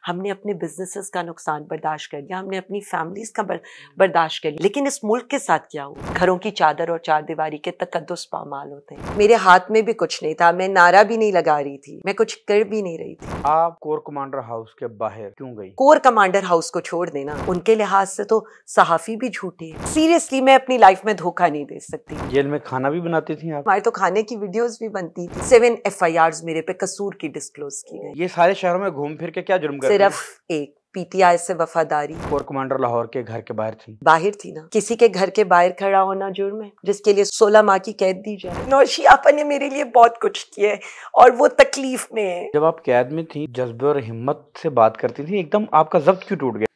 हमने अपने बिजनेसेस का नुकसान बर्दाश्त कर लिया, हमने अपनी फैमिलीज का बर्दाश्त कर लिया, लेकिन इस मुल्क के साथ क्या हुआ? घरों की चादर और चारदीवारी के तकद्दुस पामाल होते हैं। मेरे हाथ में भी कुछ नहीं था, मैं नारा भी नहीं लगा रही थी, मैं कुछ कर भी नहीं रही थी। आप कोर कमांडर हाउस के बाहर क्यों गई? कोर कमांडर हाउस को छोड़ देना, उनके लिहाज से तो सहाफी भी झूठे हैं। सीरियसली मैं अपनी लाइफ में धोखा नहीं दे सकती। जेल में खाना भी बनाती थी आप? हमारे तो खाने की वीडियोस भी बनती थी। 7 FIRs मेरे पे कसूर की डिस्क्लोज की गई। ये सारे शहरों में घूम फिर के क्या जुर्म करती? सिर्फ एक PTI से वफादारी। कोर कमांडर लाहौर के घर के बाहर थी? बाहर थी ना। किसी के घर के बाहर खड़ा होना जुर्म है जिसके लिए 16 माह की कैद दी जाए? नौशी आपा ने मेरे लिए बहुत कुछ किया है और वो तकलीफ में है। जब आप कैद में थी, जज्बे और हिम्मत से बात करती थी, एकदम आपका जब्त क्यों टूट गया?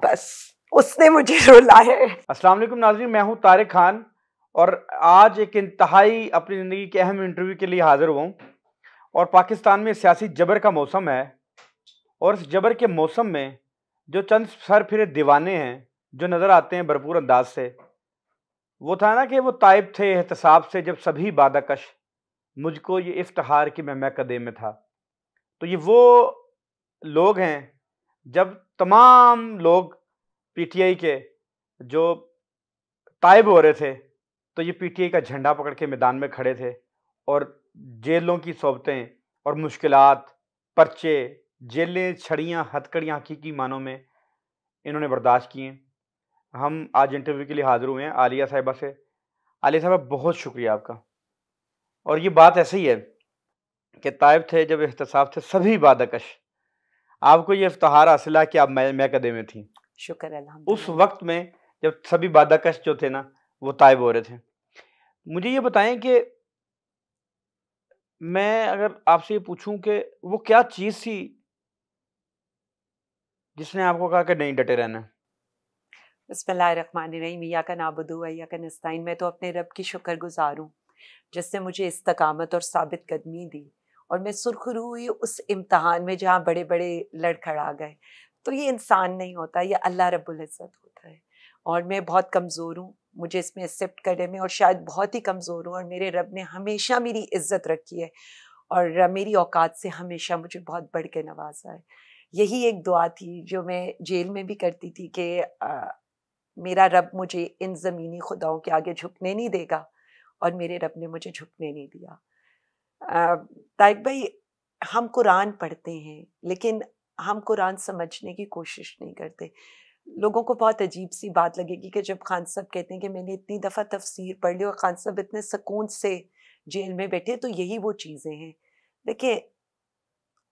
बस उसने मुझे रुला है। अस्सलाम वालेकुम नाज़रीन, मैं हूं तारिक खान और आज एक इंतहाई अपनी ज़िंदगी के अहम इंटरव्यू के लिए हाजिर हुआ हूं। और पाकिस्तान में सियासी जबर का मौसम है और इस जबर के मौसम में जो चंद सर फिरे दीवाने हैं जो नज़र आते हैं भरपूर अंदाज से, वो था ना कि वो ताइब थे एहतसाब से जब सभी बादाकश, मुझको ये इफ्तिहार कि मैं कदे में था। तो ये वो लोग हैं जब तमाम लोग PTI के जो ताइब हो रहे थे तो ये PTI का झंडा पकड़ के मैदान में खड़े थे और जेलों की सोबतें और मुश्किलात, पर्चे, जेलें, छड़ियाँ, हथकड़ियाँ हकीकी मानों में इन्होंने बर्दाश्त किए। हम आज इंटरव्यू के लिए हाजिर हुए हैं आलिया साहिबा से। आलिया साहिबा, बहुत शुक्रिया आपका। और ये बात ऐसे ही है कि ताइब थे जब एहतसाब थे सभी बादाकश, आपको ये इफ्तिहार हासिल है कि आप मैं कदे में थी। शुक्र अल्हम्दुलिल्लाह। उस वक्त में जब सभी बादाकश जो थे ना वो ताइब हो रहे थे। मुझे ये बताएं कि मैं अगर आपसे ये पूछूं कि वो क्या चीज़ थी जिसने आपको कहा कि नहीं, डटे रहना है? बिस्मिल्लाहिर्रहमानिर्रहीम, इय्याका नअबुदु व इय्याका नस्तईन। मैं तो अपने रब की शुक्रगुजार हूँ जिसने मुझे इस्तकामत और साबित कदमी दी और मैं सुरखरू हुई उस इम्तहान में जहाँ बड़े बड़े लड़खड़ा गए। तो ये इंसान नहीं होता, ये अल्लाह रब्बुल इज़्ज़त होता है। और मैं बहुत कमज़ोर हूँ, मुझे इसमें एक्सेप्ट करने में, और शायद बहुत ही कमज़ोर हूँ, और मेरे रब ने हमेशा मेरी इज़्ज़त रखी है और मेरी औकात से हमेशा मुझे बहुत बढ़ के नवाजा है। यही एक दुआ थी जो मैं जेल में भी करती थी कि मेरा रब मुझे इन ज़मीनी खुदाओं के आगे झुकने नहीं देगा, और मेरे रब ने मुझे झुकने नहीं दिया। ताइक भाई, हम कुरान पढ़ते हैं लेकिन हम कुरान समझने की कोशिश नहीं करते। लोगों को बहुत अजीब सी बात लगेगी कि जब खान साहब कहते हैं कि मैंने इतनी दफ़ा तफसीर पढ़ ली और खान साहब इतने सुकून से जेल में बैठे, तो यही वो चीज़ें हैं। देखिए,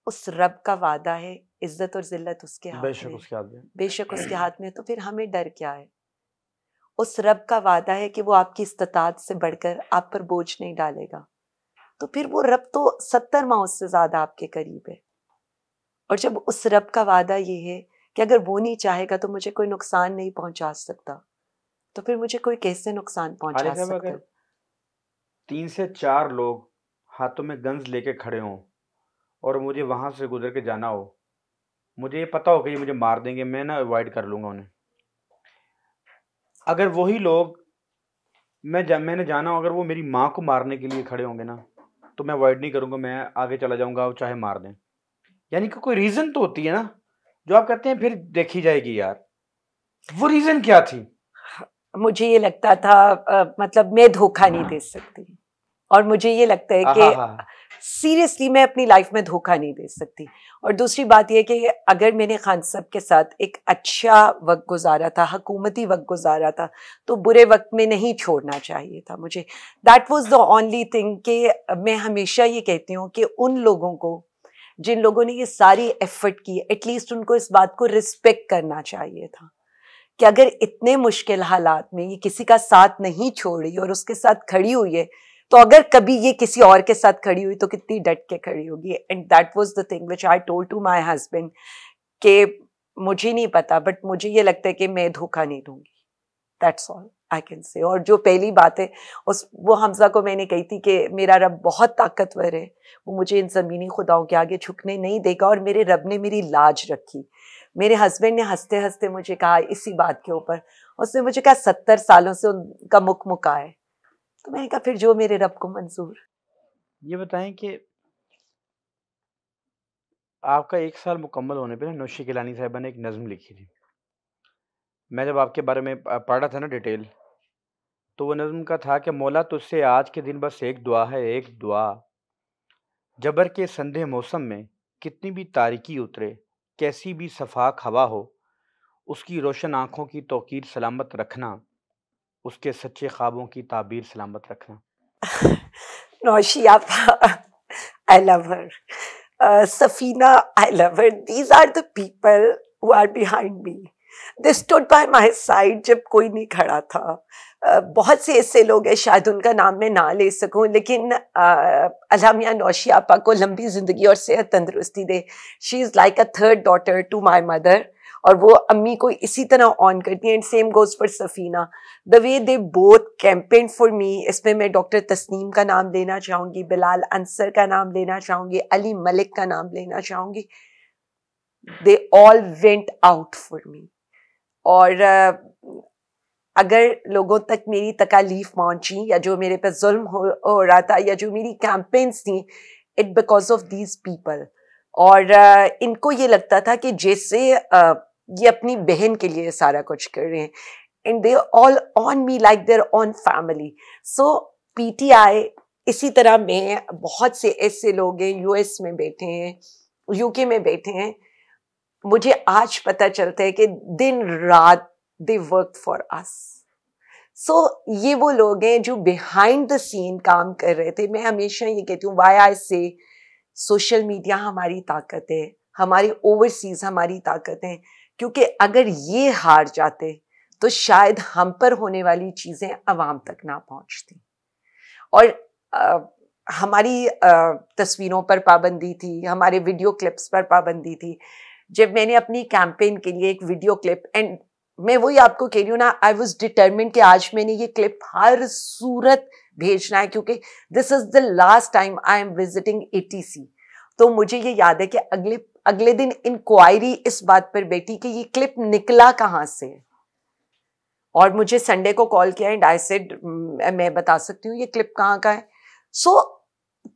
उस रब का वादा है, इज्जत और जिल्लत उसके हाथ बेशक में, उसके हाथ में। बेशक उसके हाथ में, तो फिर हमें डर क्या है? उस रब का वादा है कि वो आपकी इस्तात से बढ़कर आप पर बोझ नहीं डालेगा। तो फिर वो रब तो 70 माह उससे ज्यादा आपके करीब है। और जब उस रब का वादा ये है कि अगर वो नहीं चाहेगा तो मुझे कोई नुकसान नहीं पहुंचा सकता, तो फिर मुझे कोई कैसे नुकसान आलिया पहुंचा साहब, सकता अगर है? 3 से 4 लोग हाथों में गन्स लेके खड़े हों और मुझे वहां से गुजर के जाना हो, मुझे ये पता हो कि ये मुझे मार देंगे, मैं ना अवॉइड कर लूंगा उन्हें। अगर वही लोग मैंने जाना हो, अगर वो मेरी माँ को मारने के लिए खड़े होंगे ना, तो मैं अवॉइड नहीं करूंगा, मैं आगे चला जाऊंगा, चाहे मार दें। यानी कि कोई रीजन तो होती है ना जो आप कहते हैं फिर देखी जाएगी। यार, वो रीजन क्या थी? मुझे ये लगता था मतलब मैं धोखा नहीं दे सकती, और मुझे ये लगता है कि हाँ, सीरियसली मैं अपनी लाइफ में धोखा नहीं दे सकती। और दूसरी बात यह कि अगर मैंने खान साहब के साथ एक अच्छा वक्त गुजारा था, हुकूमती वक्त गुजारा था, तो बुरे वक्त में नहीं छोड़ना चाहिए था मुझे। That was the only thing कि मैं हमेशा ये कहती हूँ कि उन लोगों को जिन लोगों ने ये सारी एफर्ट की, एटलीस्ट उनको इस बात को रिस्पेक्ट करना चाहिए था कि अगर इतने मुश्किल हालात में ये किसी का साथ नहीं छोड़ रही और उसके साथ खड़ी हुई है, तो अगर कभी ये किसी और के साथ खड़ी हुई तो कितनी डट के खड़ी होगी। And that was the thing which I told to my husband कि मुझे नहीं पता, बट मुझे ये लगता है कि मैं धोखा नहीं दूंगी। That's all I can say. और जो पहली बात है, वो हमजा को मैंने कही थी कि मेरा रब बहुत ताकतवर है, वो मुझे इन ज़मीनी खुदाओं के आगे झुकने नहीं देगा, और मेरे रब ने मेरी लाज रखी। मेरे हस्बैंड ने हंसते हंसते मुझे कहा इसी बात के ऊपर, उसने मुझे कहा 70 सालों से उनका मुख मुका है। तो मैंने कहा फिर, जो मेरे रब को मंजूर। ये बताएं कि 3 से 4 लोग हाथों में गन्स लेके खड़े हों और मुझे वहां से गुजर के जाना हो, मुझे ये पता हो कि ये मुझे मार देंगे, मैं ना अवॉइड कर लूंगा उन्हें। अगर वही लोग मैंने जाना हो, अगर वो मेरी माँ को मारने के लिए खड़े होंगे ना, तो मैं अवॉइड नहीं करूंगा, मैं आगे चला जाऊंगा, चाहे मार दें। यानी कि कोई रीजन तो होती है ना जो आप कहते हैं फिर देखी जाएगी। यार, वो रीजन क्या थी? आपका 1 साल मुकम्मल होने पे ना नौशी गिलानी साहिबा ने एक नज़्म लिखी थी। मैं जब आपके बारे में पढ़ रहा था ना डिटेल, तो वो नज़्म का था कि मौला तुझसे आज के दिन बस एक दुआ है, एक दुआ। जबर के संधे मौसम में कितनी भी तारीकी उतरे, कैसी भी सफाक हवा हो, उसकी रोशन आँखों की तौकीर सलामत रखना, उसके सच्चे ख्वाबों की ताबीर सलामत रखना। Noshi Appa, I love her. Safina, I love her. These are the people who are behind me. They stood by my side जब कोई नहीं खड़ा था. बहुत से ऐसे लोग हैं, शायद उनका नाम मैं ना ले सकूं, लेकिन अल्लाह मियां नौशी आपा को लंबी जिंदगी और सेहत तंदुरुस्ती दे. She is like a third daughter to my mother, और वो अम्मी को इसी तरह ऑन करती हैं. And same goes for Safina. The way they both campaign for me, इसमें मैं डॉक्टर तस्नीम का नाम लेना चाहूँगी, बिलाल अंसर का नाम लेना चाहूँगी, अली मलिक का नाम लेना चाहूँगी. They all went out for me. और अगर लोगों तक मेरी तकालीफ पहुंची या जो मेरे पे जुल्म हो रहा था या जो मेरी कैंपेन्स थी, it because of these people. और इनको ये लगता था कि जैसे ये अपनी बहन के लिए सारा कुछ कर रहे हैं, and they all on me like their on family. So PTI, इसी तरह में बहुत से ऐसे लोग हैं, यूएस में बैठे हैं, यूके में बैठे हैं, मुझे आज पता चलता है कि दिन रात दे वर्क फॉर अस. सो ये वो लोग हैं जो बिहाइंड द सीन काम कर रहे थे. मैं हमेशा ये कहती हूँ, वाई आई से सोशल मीडिया हमारी ताकत है, हमारे ओवरसीज हमारी ताकत है, क्योंकि अगर ये हार जाते तो शायद हम पर होने वाली चीजें अवाम तक ना पहुंचती. और हमारी तस्वीरों पर पाबंदी थी, हमारे वीडियो क्लिप्स पर पाबंदी थी. जब मैंने अपनी कैंपेन के लिए एक वीडियो क्लिप, एंड मैं वही आपको कह रही हूँ ना, आई वॉज डिटर्मिन्ड कि आज मैंने ये क्लिप हर सूरत भेजना है, क्योंकि this is the last time I am visiting ATC. तो मुझे ये याद है कि अगले दिन इंक्वायरी इस बात पर बैठी कि ये क्लिप निकला कहाँ से. और मुझे संडे को कॉल किया एंड आई सेड मैं बता सकती हूँ ये क्लिप कहाँ का है. सो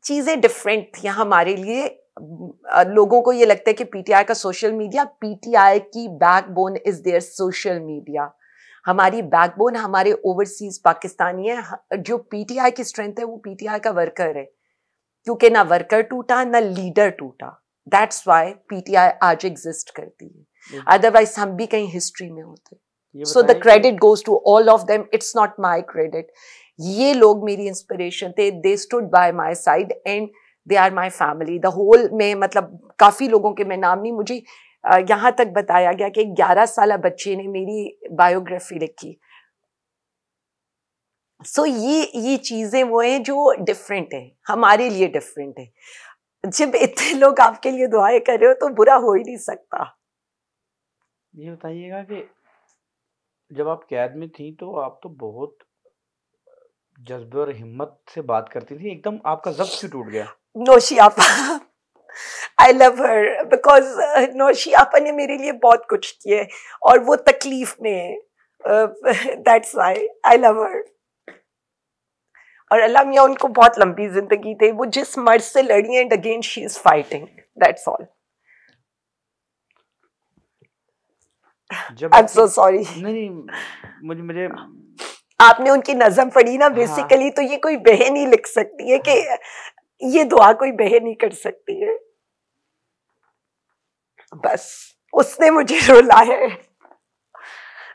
चीजें डिफरेंट थी हमारे लिए. लोगों को ये लगता है कि पीटीआई का सोशल मीडिया, पीटीआई की backbone is their social media. हमारी बैकबोन हमारे ओवरसीज पाकिस्तानी है. जो पीटीआई की स्ट्रेंथ है वो पीटीआई का वर्कर है, क्योंकि ना वर्कर टूटा ना लीडर टूटा. दैट्स वाई पीटीआई आज एग्जिस्ट करती है, अदरवाइज हम भी कहीं हिस्ट्री में होते. So the credit goes to all of them, it's not my credit. ये लोग मेरी इंस्पिरेशन थे. They stood by my side and they are my family. The whole में, मतलब काफी लोगों के मैं नाम नहीं, मुझे यहाँ तक बताया गया कि 11 साल बच्चे ने मेरी बायोग्राफी लिखी. सो ये चीजें वो हैं जो डिफरेंट है, हमारे लिए डिफरेंट है. जब इतने लोग आपके लिए दुआएं कर रहे हो तो बुरा हो ही नहीं सकता. ये बताइएगा कि जब आप कैद में थी तो आप तो बहुत जज्बे और हिम्मत से बात करती थी, एकदम आपका जब्त क्यों टूट गया? नौशी आपा, आई लव हर बिकॉज नौशी आपा ने मेरे लिए बहुत कुछ किया और वो तकलीफ में है. दैट्स व्हाई आई लव हर. और अल्लाह मियां उनको बहुत लंबी जिंदगी दे. वो जिस मर्ज से लड़ी and again she is fighting. That's all. I am so sorry. नहीं, मुझे आपने उनकी नज़म पढ़ी ना, बेसिकली तो ये कोई बहन ही लिख सकती है कि ये दुआ कोई बहन ही कर सकती है. बस उसने मुझे रुला है,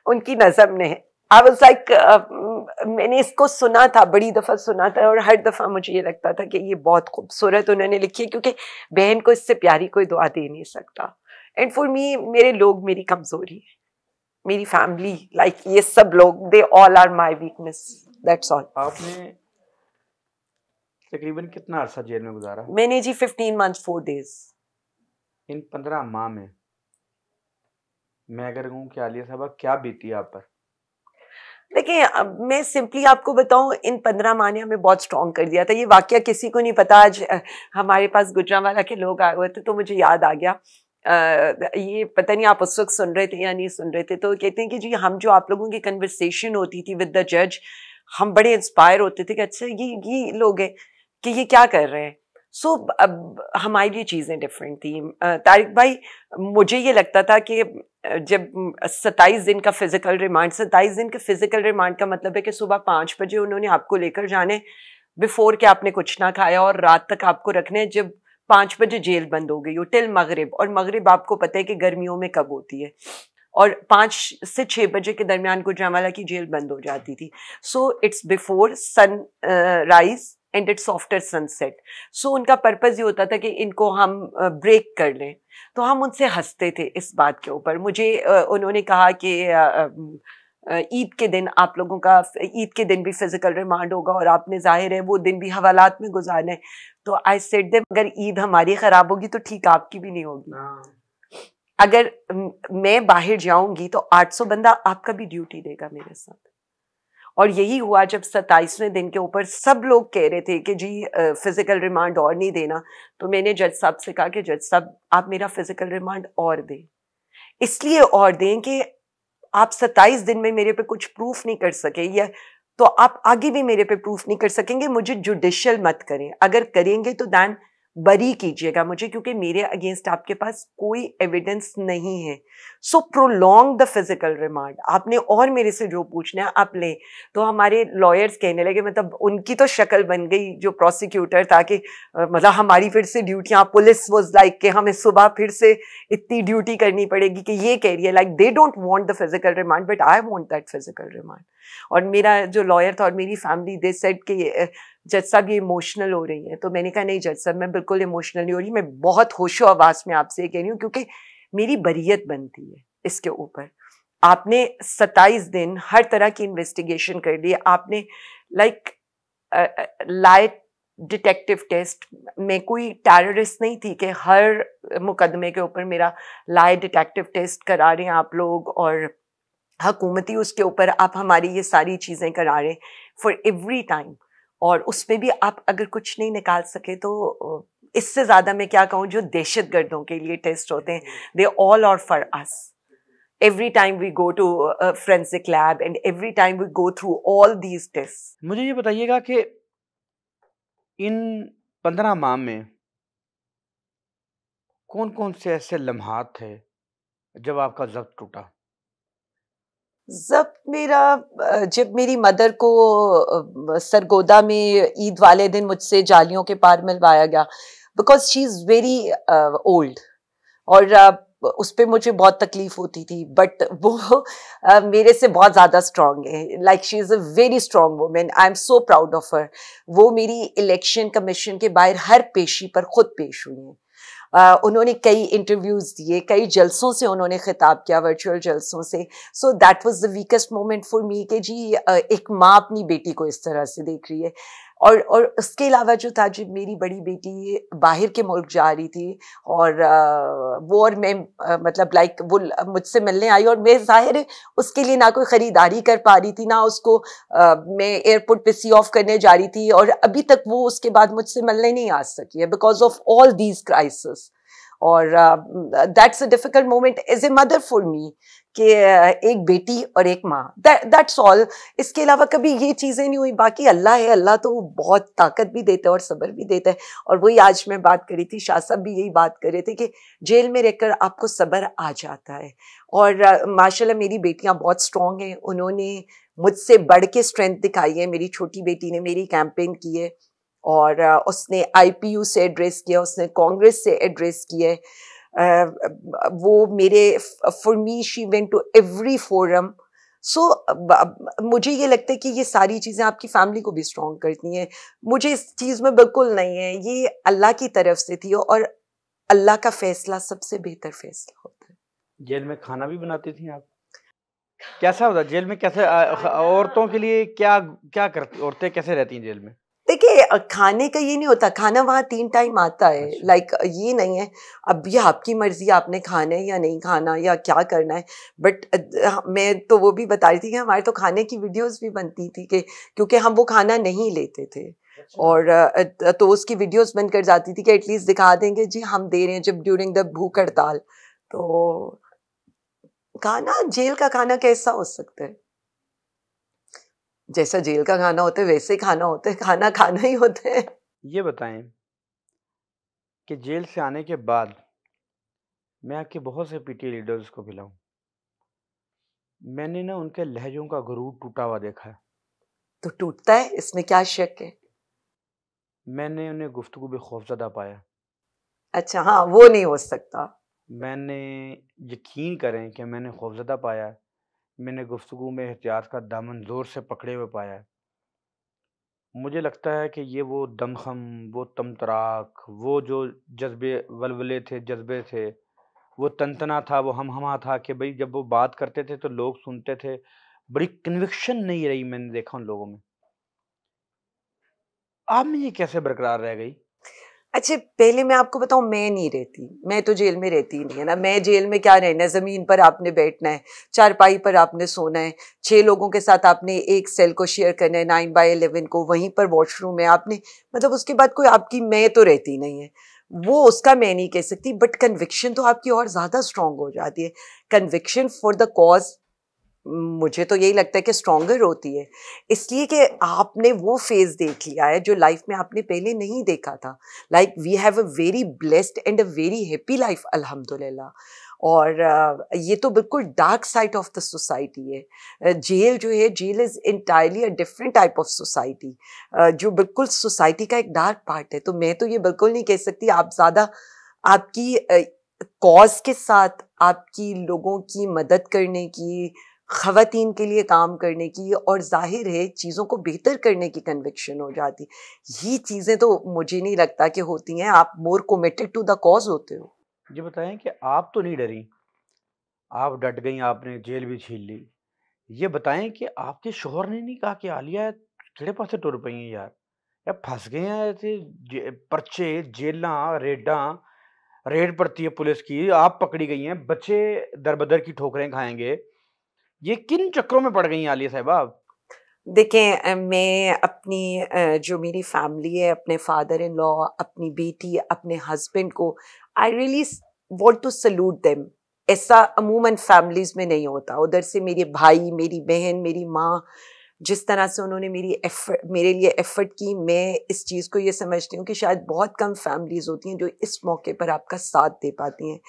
उनकी नज़म ने. आई वाज लाइक, मैंने इसको सुना था, बड़ी दफ़ा सुना था, और हर दफ़ा मुझे ये लगता था कि ये बहुत खूबसूरत उन्होंने लिखी है, क्योंकि बहन को इससे प्यारी कोई दुआ दे नहीं सकता. एंड फॉर मी, मेरे लोग मेरी कमज़ोरी है, मेरी फैमिली, लाइक ये सब लोग, they all are my weakness. That's all. आपने तकरीबन कितना अरसा जेल में गुजारा? मैंने जी 15 months 4 days. इन 15 माह में मैं अगर कहूँ कि आलिया साहबा क्या बीती आप पर? देखिए, मैं सिंपली आपको बताऊं, इन 15 माह ने हमें बहुत स्ट्रॉन्ग कर दिया था. ये वाकया किसी को नहीं पता. आज हमारे पास गुजरांवाला के लोग आए हुए थे तो मुझे याद आ गया. ये पता नहीं आप उस वक्त सुन रहे थे या नहीं सुन रहे थे. तो कहते हैं कि जी, हम जो आप लोगों की कन्वर्सेशन होती थी विद द जज, हम बड़े इंस्पायर होते थे कि अच्छा ये लोग हैं कि ये क्या कर रहे हैं. सो अब हमारी लिए चीज़ें डिफरेंट थी। तारिक भाई, मुझे ये लगता था कि जब 27 दिन का फिजिकल रिमांड, 27 दिन के फिजिकल रिमांड का मतलब है कि सुबह 5 बजे उन्होंने आपको लेकर जाने, बिफोर के आपने कुछ ना खाया, और रात तक आपको रखने जब 5 बजे जेल बंद हो गई हो टिल मगरिब। और मगरिब आपको पता है कि गर्मियों में कब होती है, और 5 से 6 बजे के दरमियान गुजरांवाला की जेल बंद हो जाती थी। So it's before sunrise and it's after sunset. So उनका पर्पज ये होता था कि इनको हम ब्रेक कर लें। तो हम उनसे हंसते थे इस बात के ऊपर। मुझे उन्होंने कहा कि ईद के दिन आप लोगों का, ईद के दिन भी फिजिकल रिमांड होगा और आपने जाहिर है वो दिन भी हवालात में गुजारने। तो आई सेड देम, अगर ईद हमारी खराब होगी तो ठीक आपकी भी नहीं होगी। अगर मैं बाहर जाऊंगी तो 800 बंदा आपका भी ड्यूटी देगा मेरे साथ। और यही हुआ जब 27वें दिन के ऊपर सब लोग कह रहे थे कि जी फिजिकल रिमांड और नहीं देना। तो मैंने जज साहब से कहा कि जज साहब आप मेरा फिजिकल रिमांड और दें, इसलिए और दें कि आप 27 दिन में मेरे पे कुछ प्रूफ नहीं कर सके, या तो आप आगे भी मेरे पे प्रूफ नहीं कर सकेंगे। मुझे जुडिशियल मत करें, अगर करेंगे तो दैन बरी कीजिएगा मुझे, क्योंकि मेरे अगेंस्ट आपके पास कोई एविडेंस नहीं है। सो प्रोलॉन्ग द फिजिकल रिमांड। आपने और मेरे से जो पूछना है आप ले। तो हमारे लॉयर्स कहने लगे, मतलब उनकी तो शक्ल बन गई जो प्रोसिक्यूटर था कि मतलब हमारी फिर से ड्यूटियां, पुलिस वाज लाइक कि हमें सुबह फिर से इतनी ड्यूटी करनी पड़ेगी कि ये कह रही है like they don't want the physical remand but I want that physical remand. और मेरा जो लॉयर था और मेरी फैमिली दे सेड कि जज साहब ये इमोशनल हो रही है। तो मैंने कहा नहीं जज साहब, मैं बिल्कुल इमोशनल नहीं हो रही, मैं बहुत होशो आवाज में आपसे कह रही हूँ, क्योंकि मेरी बरियत बनती है इसके ऊपर। आपने 27 दिन हर तरह की इन्वेस्टिगेशन कर ली, आपने लाइक लाई डिटेक्टिव टेस्ट, मैं कोई टेररिस्ट नहीं थी कि हर मुकदमे के ऊपर मेरा लाई डिटेक्टिव टेस्ट करा रहे हैं आप लोग, और हुकूमती उसके ऊपर आप हमारी ये सारी चीज़ें करा रहे हैं फॉर एवरी टाइम। और उसमें भी आप अगर कुछ नहीं निकाल सके तो इससे ज़्यादा मैं क्या कहूँ, जो दहशत गर्दों के लिए टेस्ट होते हैं, they all are for us. Every time we go to forensic lab and every time we go through all these test. मुझे ये बताइएगा कि इन 15 माह में कौन कौन से ऐसे लम्हात थे जब आपका ज़ब्त टूटा? जब मेरा जब मेरी मदर को सरगोदा में ईद वाले दिन मुझसे जालियों के पार मिलवाया गया, because she is very old, और उस पर मुझे बहुत तकलीफ होती थी, बट वो मेरे से बहुत ज़्यादा स्ट्रांग है। Like she is a very strong women, I am so proud of her. वो मेरी इलेक्शन कमीशन के बाहर हर पेशी पर खुद पेश हुई हैं। उन्होंने कई इंटरव्यूज दिए, कई जलसों से उन्होंने खिताब किया, वर्चुअल जलसों से। So that was the weakest moment for me कि जी एक माँ अपनी बेटी को इस तरह से देख रही है। और उसके अलावा जो था, जब मेरी बड़ी बेटी बाहर के मुल्क जा रही थी और वो और मैं मतलब लाइक वो मुझसे मिलने आई, और मैं जाहिर है उसके लिए ना कोई ख़रीदारी कर पा रही थी, ना उसको मैं एयरपोर्ट पे सी ऑफ करने जा रही थी, और अभी तक वो उसके बाद मुझसे मिलने नहीं आ सकी है because of all these crisis. और that's a difficult moment as a mother for me कि एक बेटी और एक माँ, दैट्स ऑल। इसके अलावा कभी ये चीज़ें नहीं हुई। बाकी अल्लाह है, अल्लाह तो बहुत ताकत भी देता है और सब्र भी देता है। और वही आज मैं बात करी थी, शाह साहब भी यही बात कर रहे थे कि जेल में रहकर आपको सब्र आ जाता है। और माशाल्लाह मेरी बेटियाँ बहुत स्ट्रॉन्ग हैं, उन्होंने मुझसे बढ़ के स्ट्रेंथ दिखाई है। मेरी छोटी बेटी ने मेरी कैंपेन की है, और उसने IPU से एड्रेस किया, उसने कांग्रेस से एड्रेस किया है। वो मेरे for me she went to every forum. So मुझे ये लगता है कि ये सारी चीज़ें आपकी फैमिली को भी स्ट्रॉन्ग करती हैं। मुझे इस चीज़ में बिल्कुल नहीं है, ये अल्लाह की तरफ से थी, और अल्लाह का फैसला सबसे बेहतर फैसला होता है। जेल में खाना भी बनाती थी आप? कैसा होता जेल में? कैसे औरतों के लिए क्या क्या करती, औरतें कैसे रहती हैं जेल में? देखिए खाने का ये नहीं होता, खाना वहाँ 3 टाइम आता है। अच्छा। लाइक ये नहीं है अब ये आपकी मर्जी, आपने खाना है या नहीं खाना या क्या करना है। बट मैं तो वो भी बता रही थी कि हमारे तो खाने की वीडियोस भी बनती थी कि क्योंकि हम वो खाना नहीं लेते थे। अच्छा। और तो उसकी वीडियोस बनकर कर जाती थी कि एटलीस्ट दिखा देंगे जी हम दे रहे हैं, जब ड्यूरिंग द भूख हड़ताल। तो खाना, जेल का खाना कैसा हो सकता है? जैसा जेल का खाना होता है वैसे ही खाना होता है, खाना खाना ही होता है। ये बताएं कि जेल से आने के बाद मैं आपके बहुत से पीटीआई लीडर्स को मिला हूँ। मैंने ना उनके लहजों का गुरूर टूटा हुआ देखा है। तो टूटता है, इसमें क्या शक है? मैंने उन्हें गुफ्तगू में खौफज़दा पाया। अच्छा, हाँ, वो नहीं हो सकता। मैंने यकीन करें कि मैंने खौफज़दा पाया है। मैंने गुफ्तगू में एहतियात का दामन ज़ोर से पकड़े हुए पाया है। मुझे लगता है कि ये वो दमख़म, वो तमतराक, वो जो जज़्बे वलवले थे, जज़्बे थे, वो तनतना था, वो हमहमा था कि भई जब वो बात करते थे तो लोग सुनते थे। बड़ी कन्विक्शन नहीं रही मैंने देखा उन लोगों में। आप में ये कैसे बरकरार रह गई? अच्छा, पहले मैं आपको बताऊं, मैं नहीं रहती, मैं तो जेल में रहती ही नहीं है ना। मैं जेल में क्या रहना है, जमीन पर आपने बैठना है, चारपाई पर आपने सोना है, 6 लोगों के साथ आपने एक सेल को शेयर करना है, 9x11 को, वहीं पर वॉशरूम है आपने, मतलब उसके बाद कोई आपकी मैं तो रहती नहीं है। वो उसका मैं नहीं कह सकती, बट कन्विक्शन तो आपकी और ज्यादा स्ट्रांग हो जाती है। कन्विक्शन फॉर द कॉज मुझे तो यही लगता है कि स्ट्रॉन्गर होती है, इसलिए कि आपने वो फेज देख लिया है जो लाइफ में आपने पहले नहीं देखा था। Like we have a very blessed and a very happy life अल्हम्दुलिल्लाह। और ये तो बिल्कुल dark side of the society है। जेल जो है, jail is entirely a different type of society, जो बिल्कुल सोसाइटी का एक डार्क पार्ट है। तो मैं तो ये बिल्कुल नहीं कह सकती आप ज्यादा आपकी कॉज के साथ, आपकी लोगों की मदद करने की, ख़वातीन के लिए काम करने की, और ज़ाहिर है चीज़ों को बेहतर करने की कन्विक्शन हो जाती। ये चीज़ें तो मुझे नहीं लगता कि होती हैं। आप मोर कमिटेड टू द कॉज होते हो। ये बताएँ कि आप तो नहीं डरीं, आप डट गईं, आपने जेल भी झेल ली। ये बताएँ कि आपके शौहर ने नहीं कहा कि आलिया किहड़े पासे टुर पई हैं यार? यार फस गए हैं ऐसे पर्चे, जेलां, रेड पड़ती है पुलिस की, आप पकड़ी गई हैं, बच्चे दर-बदर की ठोकरें खाएँगे। ये किन चक्करों में पड़ गई हैं आलिया साहिबा आप? देखें, मैं अपनी जो मेरी फैमिली है, अपने फादर इन लॉ, अपनी बेटी, अपने हस्बैंड को, I really want to salute them. ऐसा अमूमन फैमिलीज में नहीं होता। उधर से मेरे भाई, मेरी बहन, मेरी माँ, जिस तरह से उन्होंने मेरे लिए एफर्ट की, मैं इस चीज़ को ये समझती हूँ कि शायद बहुत कम फैमिलीज होती हैं जो इस मौके पर आपका साथ दे पाती हैं।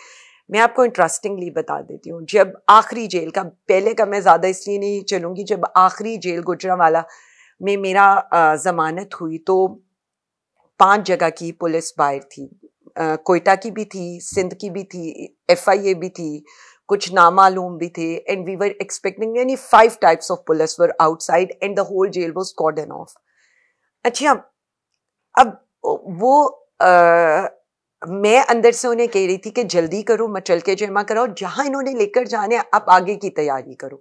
मैं आपको इंटरेस्टिंगली बता देती हूँ, जब आखिरी जेल का, पहले का मैं ज़्यादा इसलिए नहीं चलूँगी, जब आखिरी जेल गुजरांवाला में मेरा ज़मानत हुई, तो 5 जगह की पुलिस बाहर थी। कोयटा की भी थी, सिंध की भी थी, FIA भी थी, कुछ नामालूम भी थे, एंड वी वर एक्सपेक्टिंग, यानी 5 types of police were outside and the whole jail was cordon off. अच्छा, अब वो मैं अंदर से उन्हें कह रही थी कि जल्दी करो, मचल के जमा कराओ, जहां इन्होंने लेकर जाने आप आगे की तैयारी करो।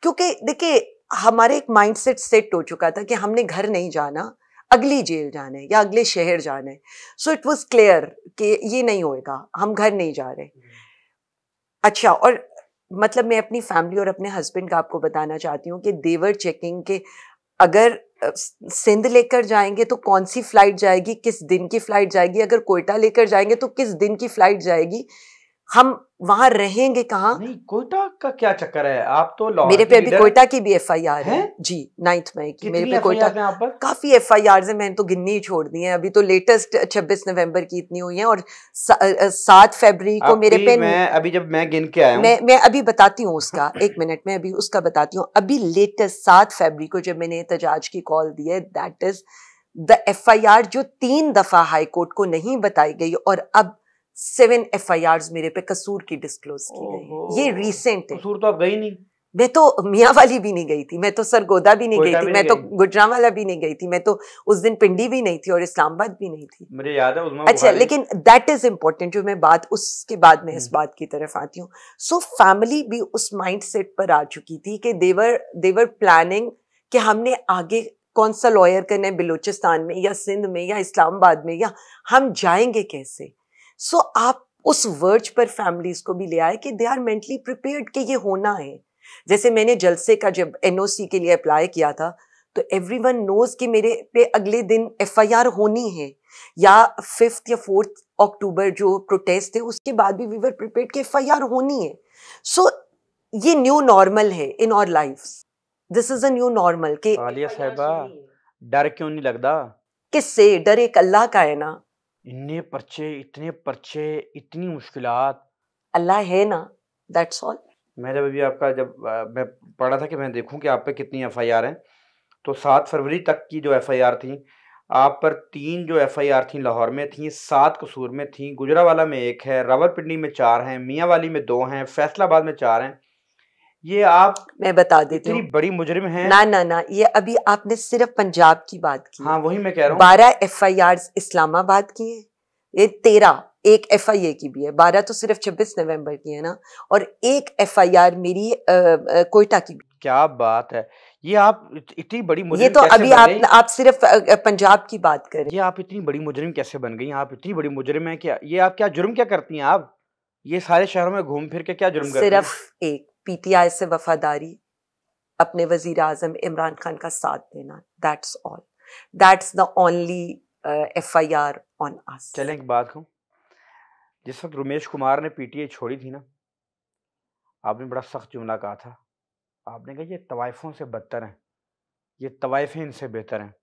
क्योंकि देखिए, हमारे एक माइंडसेट सेट हो चुका था कि हमने घर नहीं जाना, अगली जेल जाना है या अगले शहर जाना है। सो इट वाज क्लियर कि ये नहीं होएगा, हम घर नहीं जा रहे। अच्छा, और मतलब मैं अपनी फैमिली और अपने हस्बैंड का आपको बताना चाहती हूँ कि देवर चेकिंग के, अगर सिंध लेकर जाएंगे तो कौन सी फ्लाइट जाएगी, किस दिन की फ्लाइट जाएगी, अगर कोयटा लेकर जाएंगे तो किस दिन की फ्लाइट जाएगी, हम वहां रहेंगे कहाँ। नहीं, कोयटा का क्या चक्कर है? आप तो लाहौर मेरे की पे अभी लीडर कोयटा की भी FIR है हैं? जी, 9 मई की मेरे कितनी पे कोयटा। एफआईआर हैं आप पर? काफी FIRs है, मैंने तो गिननी ही छोड़ दी है। अभी तो लेटेस्ट 26 नवंबर की इतनी हुई है, और 7 फरवरी को मेरे पे, अभी जब मैं गिन के आया हूँ, मैं अभी बताती हूँ उसका, 1 मिनट में अभी उसका बताती हूँ। अभी लेटेस्ट 7 फरवरी को जब मैंने एहतजाज की कॉल दी है, दैट इज द FIR जो 3 दफा हाई कोर्ट को नहीं बताई गई, और अब 7 FIRs मेरे पे कसूर की डिस्क्लोज की गई। ये रीसेंट है। कसूर तो आप गई नहीं, मैं तो मियाँ वाली भी नहीं गई थी, मैं तो सरगोदा भी नहीं गई कोयटा थी, भी मैं नहीं तो गई। गुजरांवाला भी नहीं गई थी, मैं तो उस दिन पिंडी भी नहीं थी और इस्लामाबाद भी नहीं थी। मुझे याद है उस्मान अच्छा, बुखारी। लेकिन दैट इज इम्पोर्टेंट, जो मैं बात, उसके बाद मैं इस बात की तरफ आती हूँ। सो फैमिली भी उस माइंड सेट पर आ चुकी थी कि देवर प्लानिंग कि हमने आगे कौन सा लॉयर करना है, बलूचिस्तान में या सिंध में या इस्लामाबाद में, या हम जाएंगे कैसे। सो आप उस वर्ज पर फैमिलीज को भी ले आए कि दे आर मेंटली प्रिपेयर्ड कि ये होना है। जैसे मैंने जलसे का जब NOC के लिए अप्लाई किया था, तो एवरीवन नोज कि मेरे पे अगले दिन FIR होनी है, या 5 या 4 अक्टूबर जो प्रोटेस्ट थे उसके बाद भी वी वर प्रिपेयर्ड कि FIR होनी है। सो ये न्यू नॉर्मल है in our lives, this is a new normal कि आलिया साहिबा, डर क्यों नहीं लगता? किससे डर, एक अल्लाह का है ना। इतने पर्चे, इतनी मुश्किलात। अल्लाह है ना, दैट्स ऑल। मैं जब अभी आपका मैं पढ़ा था कि मैं देखूं कि आप पे कितनी एफआईआर हैं, तो 7 फरवरी तक की जो एफआईआर थी, आप पर 3 जो एफआईआर थी लाहौर में थी, 7 कसूर में थी, गुजरावाला में 1 है, रावलपिंडी में 4 हैं, मियांवाली में 2 हैं, फैसलाबाद में 4 हैं। ये आप मैं बता देती इतनी हूँ। बड़ी मुजरिम हैं। ना ना ना, ये अभी आपने सिर्फ पंजाब की बात की है। हाँ, वही मैं कह रहा हूँ। 12 एफआईआर इस्लामाबाद की है, ये 13 एक एफआईए की भी है, 12 तो सिर्फ 26 नवंबर की है ना, और एक एफआईआर मेरी कोयटा की भी। क्या बात है, ये आप इतनी बड़ी ये मुजरिम तो कैसे अभी बन गई? आप सिर्फ पंजाब की बात करें। ये आप इतनी बड़ी मुजरिम कैसे बन गई? आप इतनी बड़ी मुजरिम हैं क्या? ये आप क्या जुर्म क्या करती हैं आप? ये सारे शहरों में घूम फिर के क्या जुर्म करती हैं? सिर्फ एक पीटीआई से वफादारी, अपने वजीर आजम इमरान खान का साथ देना, that's all. That's the only FIR on us. चलें एक बात कहूं, जिस वक्त रमेश कुमार ने पीटीआई छोड़ी थी ना, आपने बड़ा सख्त जुमला कहा था। आपने कहा ये तवाइफों से बदतर हैं, ये तवाइफें इनसे बेहतर हैं।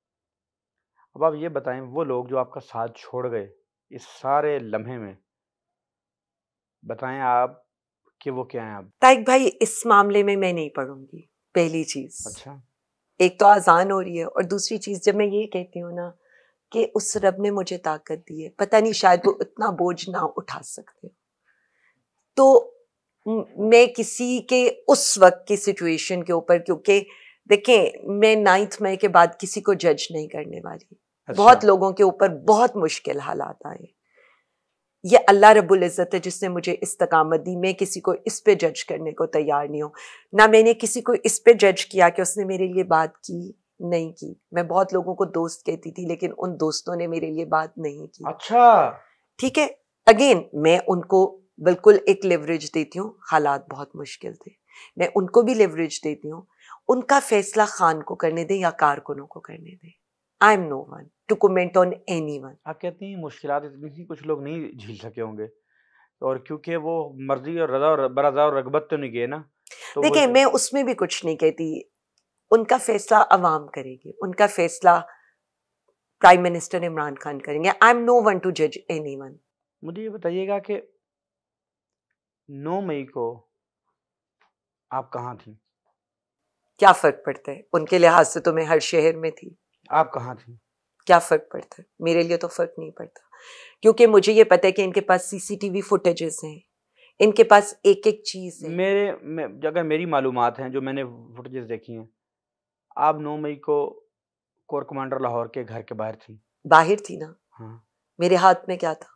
अब आप ये बताएं, वो लोग जो आपका साथ छोड़ गए इस सारे लम्हे में, बताएं आप कि वो क्या हैं अब? ताइक भाई, इस मामले में मैं नहीं पढ़ूंगी, पहली चीज। अच्छा, एक तो आजान हो रही है, और दूसरी चीज जब मैं ये कहती हूँ ना कि उस रब ने मुझे ताकत दी है, पता नहीं शायद वो इतना बोझ ना उठा सकते, तो मैं किसी के उस वक्त की सिचुएशन के ऊपर, क्योंकि देखें मैं 9 मई के बाद किसी को जज नहीं करने वाली। अच्छा। बहुत लोगों के ऊपर बहुत मुश्किल हालात आए, ये अल्लाह रब्बुल इज़्ज़त है जिसने मुझे इस्तकामत दी। मैं किसी को इस पे जज करने को तैयार नहीं हूँ, ना मैंने किसी को इस पे जज किया कि उसने मेरे लिए बात की नहीं की। मैं बहुत लोगों को दोस्त कहती थी, लेकिन उन दोस्तों ने मेरे लिए बात नहीं की। अच्छा, ठीक है, अगेन मैं उनको बिल्कुल एक लिवरेज देती हूँ, हालात बहुत मुश्किल थे, मैं उनको भी लिवरेज देती हूँ। उनका फैसला खान को करने दें या कारकुनों को करने दें। I am no one to comment on anyone. आप कहती हैं मुश्किलात इतनी थी, कुछ लोग नहीं झेल सके होंगे, और क्योंकि वो मर्जी और रजा और बरजा और रगबत तो नहीं गए ना, तो वो देखिए मैं उसमें भी कुछ नहीं कहती, उनका फैसला अवाम करेगी, उनका फैसला प्राइम मिनिस्टर इमरान खान करेंगे। I am no one to जज एनीवन। मुझे ये बताइएगा कि 9 मई को आप कहाँ थी? क्या फर्क पड़ता है, उनके लिहाज से तो मैं हर शहर में थी। आप कहाँ थी? क्या फर्क पड़ता है, मेरे लिए तो फर्क नहीं पड़ता, क्योंकि मुझे ये पता है कि इनके पास सीसीटीवी फुटेजेस हैं, इनके पास एक एक चीज है। अगर मेरी मालूमात हैं जो मैंने फुटेजेस देखी हैं, आप 9 मई को कोर कमांडर लाहौर के घर के बाहर थी। बाहर थी ना, हाँ, मेरे हाथ में क्या था?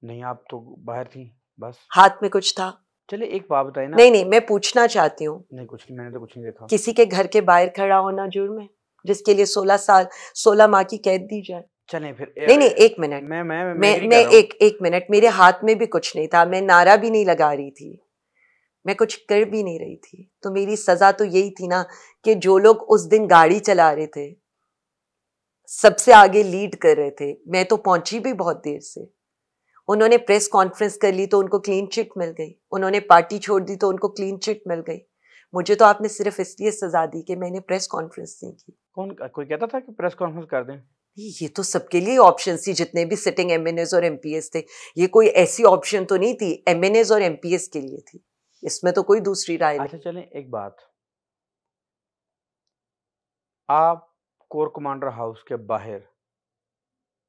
नहीं आप तो बाहर थी बस। हाथ में कुछ था? चलिए एक बात बताइए ना। नहीं नहीं, मैं पूछना चाहती हूँ, नहीं कुछ नहीं, मैंने तो कुछ नहीं देखा। किसी के घर के बाहर खड़ा होना जुर्म है जिसके लिए 16 माह की कैद दी जाए? चलें फिर नहीं नहीं, एक मिनट, मैं एक मिनट, मेरे हाथ में भी कुछ नहीं था, मैं नारा भी नहीं लगा रही थी, मैं कुछ कर भी नहीं रही थी, तो मेरी सजा तो यही थी ना कि जो लोग उस दिन गाड़ी चला रहे थे, सबसे आगे लीड कर रहे थे, मैं तो पहुंची भी बहुत देर से। उन्होंने प्रेस कॉन्फ्रेंस कर ली तो उनको क्लीन चिट मिल गई, उन्होंने पार्टी छोड़ दी तो उनको क्लीन चिट मिल गई। मुझे तो आपने सिर्फ इसलिए सजा दी कि मैंने प्रेस कॉन्फ्रेंस नहीं की। कोई कहता था कि प्रेस कॉन्फ्रेंस कर दें? ये तो सबके लिए ऑप्शन थी, जितने भी सिटिंग एमएनएस और एमपीएस थे, ये कोई ऐसी ऑप्शन तो नहीं थी, एमएनएस और एमपीएस के लिए थी, इसमें तो कोई दूसरी राय नहीं। अच्छा चलें एक बात, आप कोर कमांडर हाउस के बाहर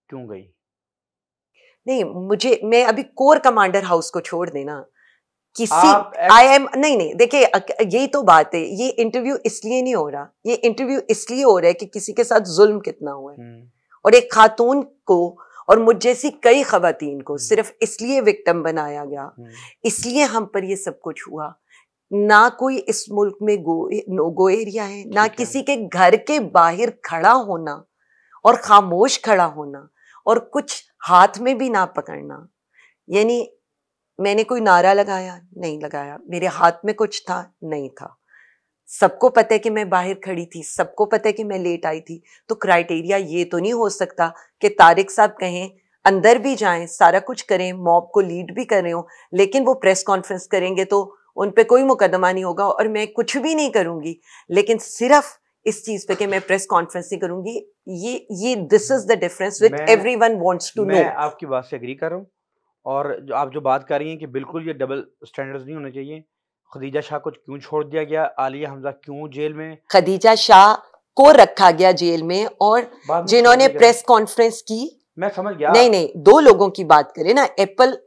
क्यों गई? नहीं, मुझे, मैं अभी कोर कमांडर हाउस को छोड़ देना, किसी आप आई एम नहीं नहीं, देखिए यही तो बात है, ये इंटरव्यू इसलिए नहीं हो रहा, ये इंटरव्यू इसलिए हो रहा है कि किसी के साथ जुल्म कितना हुआ है, और एक खातून को और मुझ जैसी कई खवातीन को सिर्फ इसलिए विक्टिम बनाया गया, इसलिए हम पर ये सब कुछ हुआ। ना कोई इस मुल्क में नो गो एरिया है, ना किसी के घर के बाहर खड़ा होना और खामोश खड़ा होना और कुछ हाथ में भी ना पकड़ना। यानी मैंने कोई नारा लगाया नहीं लगाया, मेरे हाथ में कुछ था नहीं था, सबको पता है कि मैं बाहर खड़ी थी, सबको पता है कि मैं लेट आई थी, तो क्राइटेरिया ये तो नहीं हो सकता कि तारिक साहब कहें अंदर भी जाएं, सारा कुछ करें, मॉब को लीड भी कर रहे हो, लेकिन वो प्रेस कॉन्फ्रेंस करेंगे तो उन पे कोई मुकदमा नहीं होगा और मैं कुछ भी नहीं करूंगी, लेकिन सिर्फ इस चीज पे कि मैं प्रेस कॉन्फ्रेंस नहीं करूंगी। ये this is the difference which everyone wants to know. मैं आपकी बात से एग्री कर रहा हूँ, और जो आप जो बात कर रही हैं कि बिल्कुल ये डबल स्टैंडर्ड्स नहीं होने चाहिए। खदीजा शाह को क्यों छोड़ दिया गया, आलिया हमजा क्यों जेल में, खदीजा शाह को रखा गया जेल में, और जिन्होंने प्रेस कॉन्फ्रेंस की, मैं समझ गया। नहीं, दो लोगों की बात करें ना, Apple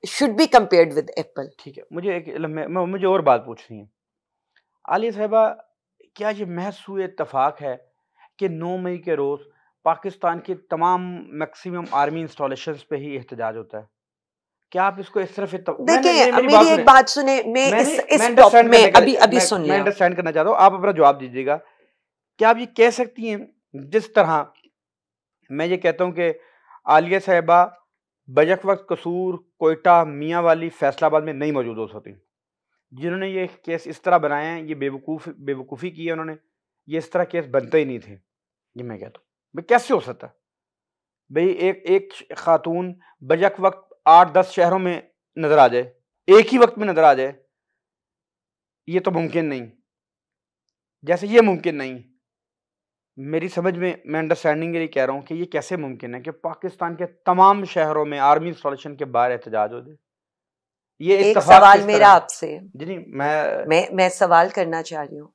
should be compared with Apple. ठीक है, मुझे और बात पूछनी है। आलिया साहिबा, क्या ये महज इत्तेफाक है कि 9 मई के रोज पाकिस्तान के तमाम मैक्सिमम आर्मी इंस्टॉलेशंस पे ही एहतजाज होता है? क्या आप इसको इस तरफ देखिए, मेरी एक बात सुने, मैं इस टॉपिक में अभी सुन लिया, मैं अंडरस्टैंड करना चाहता हूँ, आप अपना जवाब दीजिएगा। क्या आप ये कह सकती हैं, जिस तरह मैं ये कहता हूँ कि आलिया साहिबा बजक वक्त कसूर, कोयटा, मियाँ वाली, फैसलाबाद में नहीं मौजूद हो सकती, जिन्होंने ये केस इस तरह बनाए हैं, ये बेवकूफ़ी की है उन्होंने, ये इस तरह केस बनते ही नहीं थे। ये मैं कहता हूँ, भाई कैसे हो सकता है भाई एक खातून बजक वक्त 8-10 शहरों में नजर आ जाए, एक ही वक्त में नजर आ जाए, ये तो मुमकिन नहीं। जैसे ये मुमकिन नहीं, मेरी समझ में, मैं अंडरस्टैंडिंग के लिए कह रहा हूँ कि ये कैसे मुमकिन है कि पाकिस्तान के तमाम शहरों में आर्मी इंस्टॉलेशन के बाहर एहतजाज हो जाए। ये एक सवाल मेरा आपसे, जी नहीं, मैं सवाल करना चाह रही हूँ।